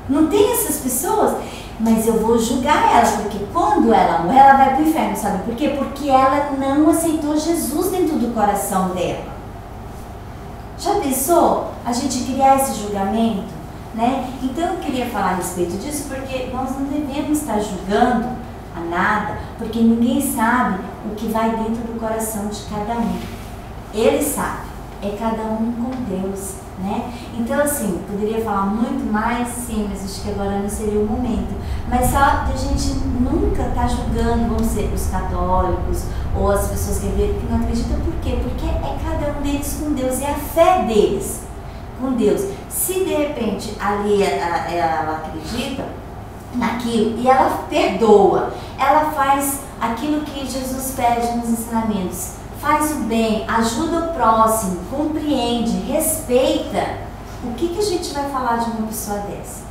Não tem essas pessoas, mas eu vou julgar ela, porque quando ela morrer, ela vai para o inferno, sabe por quê? Porque ela não aceitou Jesus dentro do coração dela. Já pensou a gente criar esse julgamento, né? Então eu queria falar a respeito disso, porque nós não devemos estar julgando a nada, porque ninguém sabe o que vai dentro do coração de cada um. Ele sabe, é cada um com Deus, né? Então assim, poderia falar muito mais, sim, mas acho que agora não seria o momento. Mas só de a gente nunca estar julgando, vamos dizer, os católicos ou as pessoas que não acreditam. Por quê? Porque é cada um deles com Deus, é a fé deles com Deus. Se de repente ali ela acredita naquilo e ela perdoa, ela faz aquilo que Jesus pede nos ensinamentos, faz o bem, ajuda o próximo, compreende, respeita, o que a gente vai falar de uma pessoa dessa?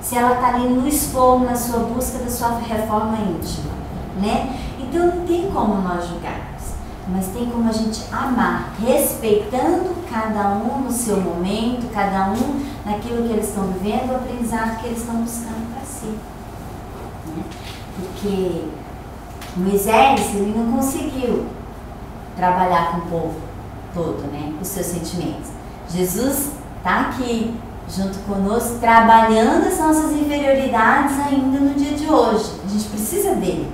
Se ela está ali no esforço, na sua busca da sua reforma íntima, né? Então não tem como nós julgarmos, mas tem como a gente amar, respeitando cada um no seu momento, cada um naquilo que eles estão vivendo, o aprendizado que eles estão buscando para si, né? Porque Moisés, ele não conseguiu trabalhar com o povo todo, né, os seus sentimentos. Jesus está aqui, junto conosco, trabalhando as nossas inferioridades ainda no dia de hoje. A gente precisa dele,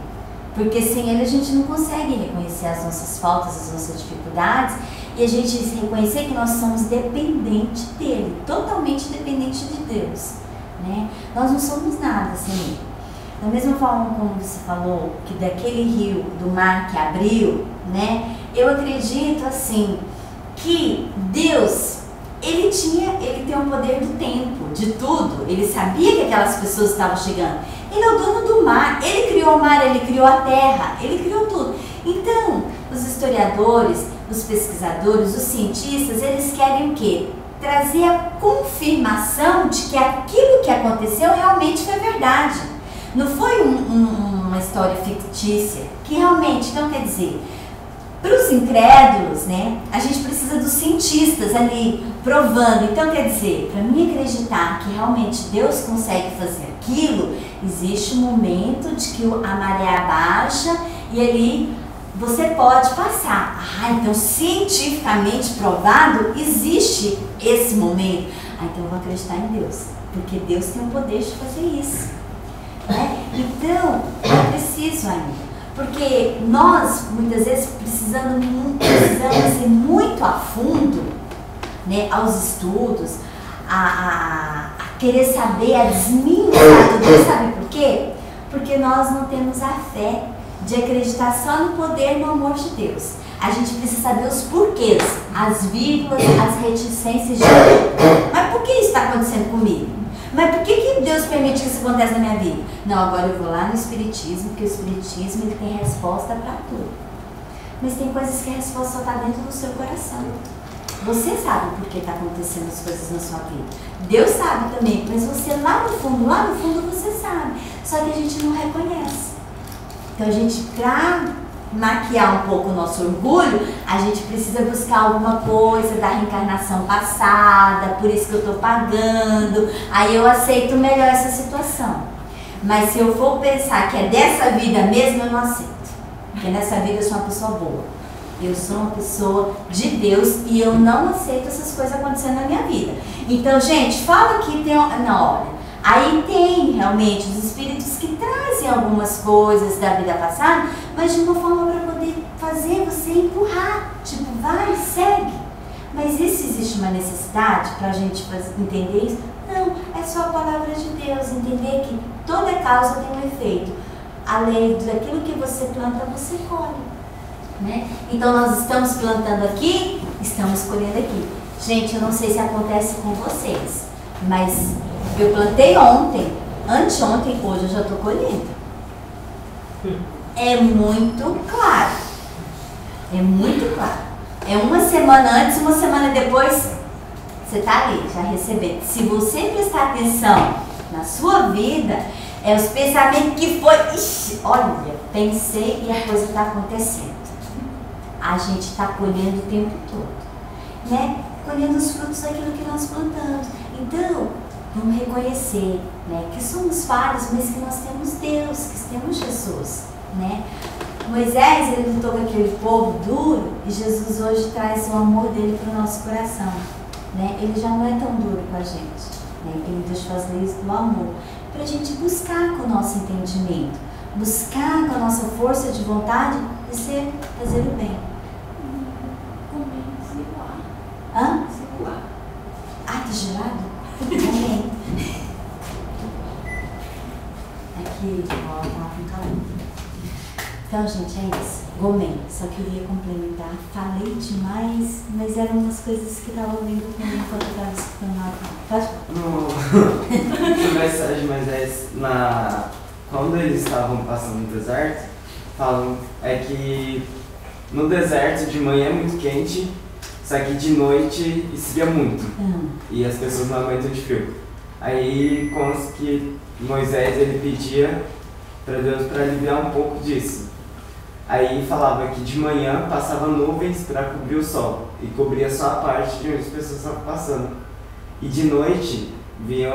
Porque sem Ele a gente não consegue reconhecer as nossas faltas, as nossas dificuldades, e a gente reconhecer que nós somos dependentes dEle, totalmente dependentes de Deus, né? Nós não somos nada sem Ele. Da mesma forma como você falou, que daquele rio, do mar que abriu, né? Eu acredito assim, que Deus, Ele tem o poder do tempo, de tudo. Ele sabia que aquelas pessoas estavam chegando. Ele é o dono do mar, Ele criou o mar, Ele criou a terra, Ele criou tudo. Então, os historiadores, os pesquisadores, os cientistas, eles querem o quê? Trazer a confirmação de que aquilo que aconteceu realmente foi verdade. Não foi uma história fictícia, que realmente, então quer dizer, para os incrédulos, né, a gente precisa dos cientistas ali provando. Então quer dizer, para mim acreditar que realmente Deus consegue fazer aquilo, existe um momento de que a maré abaixa e ali você pode passar. Então cientificamente provado, existe esse momento. Então eu vou acreditar em Deus, porque Deus tem o poder de fazer isso, né? Então é preciso ainda. Porque nós, muitas vezes, precisamos ir muito a fundo, né, aos estudos, a querer saber, a desmiuçar tudo isso. Sabe por quê? Porque nós não temos a fé de acreditar só no poder e no amor de Deus. A gente precisa saber os porquês, as vírgulas, as reticências de Deus. Mas por que isso está acontecendo comigo? Mas por que Deus permite que isso aconteça na minha vida? Não, agora eu vou lá no Espiritismo, porque o Espiritismo ele tem resposta para tudo. Mas tem coisas que a resposta só está dentro do seu coração. Você sabe por que está acontecendo as coisas na sua vida. Deus sabe também, mas você lá no fundo você sabe. Só que a gente não reconhece. Então a gente, para maquiar um pouco o nosso orgulho, a gente precisa buscar alguma coisa da reencarnação passada, por isso que eu estou pagando, aí eu aceito melhor essa situação. Mas se eu for pensar que é dessa vida mesmo, eu não aceito. Porque nessa vida eu sou uma pessoa boa. Eu sou uma pessoa de Deus e eu não aceito essas coisas acontecendo na minha vida. Então, gente, fala que tem... Não, olha, aí tem realmente os espíritos que trazem algumas coisas da vida passada, mas de uma forma para poder fazer você empurrar. Tipo, vai, segue. Mas e se existe uma necessidade para a gente entender isso? Não, é só a palavra de Deus. Entender que toda causa tem um efeito. A lei daquilo que você planta, você colhe. Né? Então nós estamos plantando aqui, estamos colhendo aqui. Gente, eu não sei se acontece com vocês, mas eu plantei ontem, anteontem, hoje eu já estou colhendo. É muito claro. É muito claro. É uma semana antes, uma semana depois, você está ali, já recebendo. Se você prestar atenção na sua vida, é os pensamentos que foi... Ixi, olha, pensei e a coisa está acontecendo. A gente está colhendo o tempo todo, né? Colhendo os frutos daquilo que nós plantamos. Então, vamos reconhecer, né, que somos falhos, mas que nós temos Deus, que temos Jesus, né? Moisés, ele lutou com aquele povo duro e Jesus hoje traz o amor dele para o nosso coração, né? Ele já não é tão duro com a gente, né? Ele deixa fazer isso do amor, para a gente buscar com o nosso entendimento, buscar com a nossa força de vontade de fazer o bem. Hã? Ah, tá gelado? Também. Aqui, ó, tá com calor. Então, gente, é isso. Gomem. Só queria complementar. Falei demais, mas eram umas coisas que estavam vindo comigo enquanto eu estava escutando lá. Pode falar. No mensagem, mas quando eles estavam passando no deserto, falam que no deserto de manhã é muito quente, só que de noite esfria muito. E as pessoas não aguentam de frio. Aí, como que Moisés ele pedia para Deus para aliviar um pouco disso. Aí falava que de manhã passava nuvens para cobrir o sol e cobria só a parte de onde as pessoas estavam passando. E de noite vinha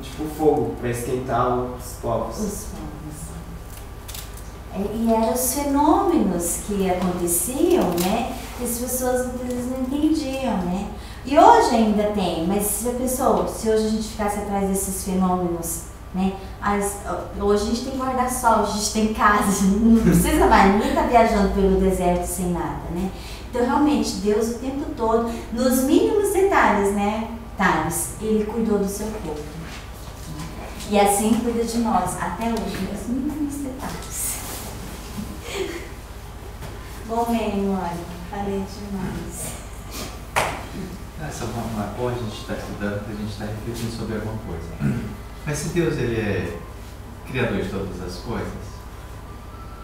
tipo fogo para esquentar os povos. Os povos. E eram os fenômenos que aconteciam, né? E as pessoas muitas vezes não entendiam, né? E hoje ainda tem, mas se a pessoa, se hoje a gente ficasse atrás desses fenômenos né? Hoje a gente tem guarda-sol, a gente tem casa, não precisa mais, ninguém está viajando pelo deserto sem nada, né? Então realmente Deus o tempo todo, nos mínimos detalhes, né, Thales, Ele cuidou do seu povo. E assim cuida de nós, até hoje, nos mínimos detalhes. Bom mesmo, olha, falei demais. Essa é uma coisa a gente está estudando, a gente está refletindo sobre alguma coisa. Mas se Deus ele é criador de todas as coisas,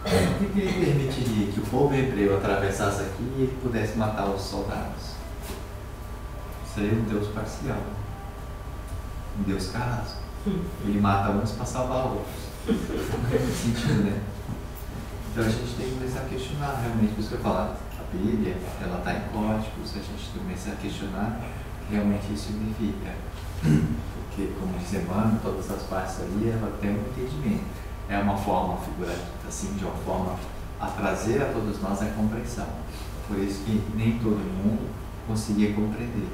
por que Ele permitiria que o povo hebreu atravessasse aqui e ele pudesse matar os soldados? Seria um Deus parcial, um Deus carrasco. Ele mata uns para salvar outros. Não tem sentido, né? Então a gente tem que começar a questionar realmente, por isso que eu falo, a Bíblia, ela está em códigos, a gente começa a questionar o que realmente isso significa. Porque, como diz Emmanuel, todas as partes ali, ela tem um entendimento. É uma forma figurativa, assim, de uma forma a trazer a todos nós a compreensão. Por isso que nem todo mundo conseguia compreender,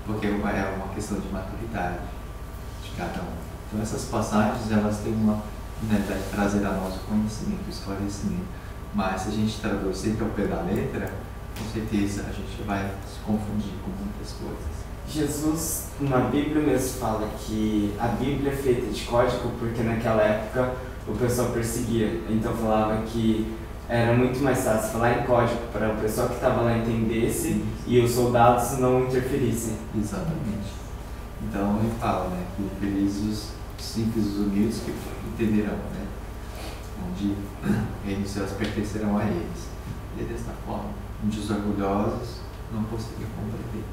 porque é uma questão de maturidade de cada um. Então essas passagens, elas têm uma finalidade de trazer a nós o conhecimento, o esclarecimento. Mas se a gente traduz sempre ao pé da letra, com certeza a gente vai se confundir com muitas coisas. Jesus, na Bíblia mesmo, fala que a Bíblia é feita de código porque naquela época o pessoal perseguia. Então falava que era muito mais fácil falar em código para o pessoal que estava lá entendesse e os soldados não interferissem. Exatamente. Então ele fala, né, que felizes os simples, os humildes que entenderão, né, onde o reino dos céus pertencerão a eles. E é desta forma, onde os orgulhosos não conseguiam compreender.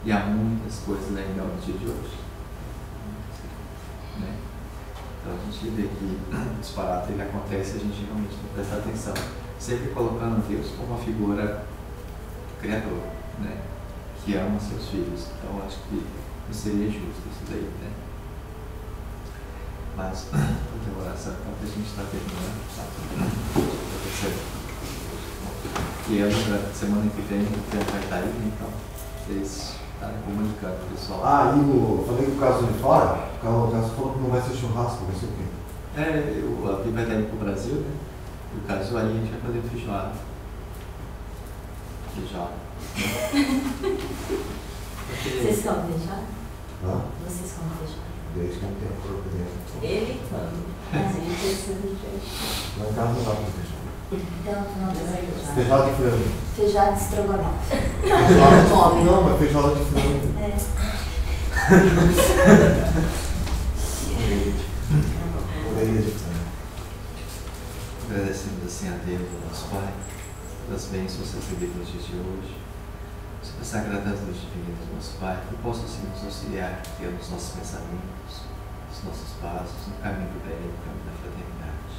E há muitas coisas ainda no dia de hoje. Né? Então a gente vê que o disparate ele acontece, a gente realmente tem que prestar atenção, sempre colocando Deus como uma figura criador, né? Que ama seus filhos. Então acho que não seria justo isso daí, né? Mas a oração então, que a gente está terminando, tá? E a semana que vem vai estar aí, então vocês estarem comunicando com o pessoal. Ah, Igor, falei que o caso de fora, o caso falou que não vai ser churrasco, vai ser o quê? A Bíblia vai estar indo para o Brasil, né? E o caso aí a gente vai fazer feijoada. Feijoada. Vocês comem feijoada? Hã? Vocês comem feijoada? Desde que não tenha corpo dentro. Ele come. A gente precisa de feijoada. Lá em casa não dá para feijoada. Então, não dá feijoada. Feijoada de frango. Feijoada de estrogonofe. Feijoada não, mas feijoada de frango. É. Orelha de frango. Agradecemos assim a Deus, ao nosso Pai, pelas bênçãos recebidas nos dias de hoje. Sobre as sagradas leis divinas, nosso Pai, que possa assim nos auxiliar, criando os nossos pensamentos, os nossos passos no caminho do bem, no caminho da fraternidade.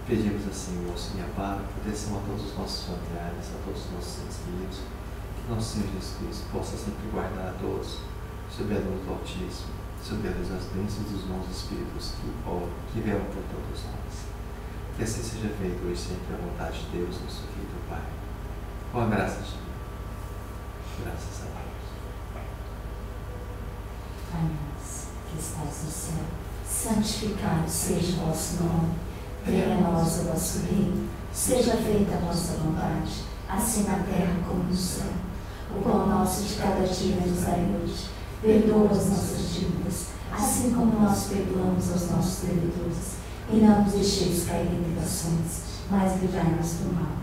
Pedimos assim o auxílio e a proteção a todos os nossos familiares, a todos os nossos seres queridos, que nosso Senhor Jesus Cristo possa sempre guardar a todos sob a luz do Altíssimo, sob a luz das bênçãos dos bons espíritos que velam por todos nós. Que assim seja feito hoje sempre a vontade de Deus, nosso querido Pai. Com a graça de Deus. Graças a Deus. Pai nosso, que estás no céu, santificado seja o vosso nome. Venha a nós o vosso reino. Seja feita a vossa vontade, assim na terra como no céu. O pão nosso de cada dia nos dai hoje. Perdoa as nossas dívidas, assim como nós perdoamos aos nossos devedores. E não nos deixeis cair em tentações, mas livrai-nos do mal.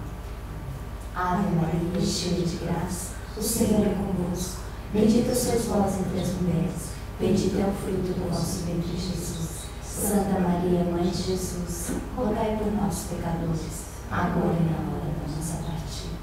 Ave Maria, cheia de graça, o Senhor é convosco. Bendita sois vós entre as mulheres, bendito é o fruto do vosso ventre, Jesus. Santa Maria, Mãe de Jesus, rogai por nós, pecadores, agora e na hora da nossa partida.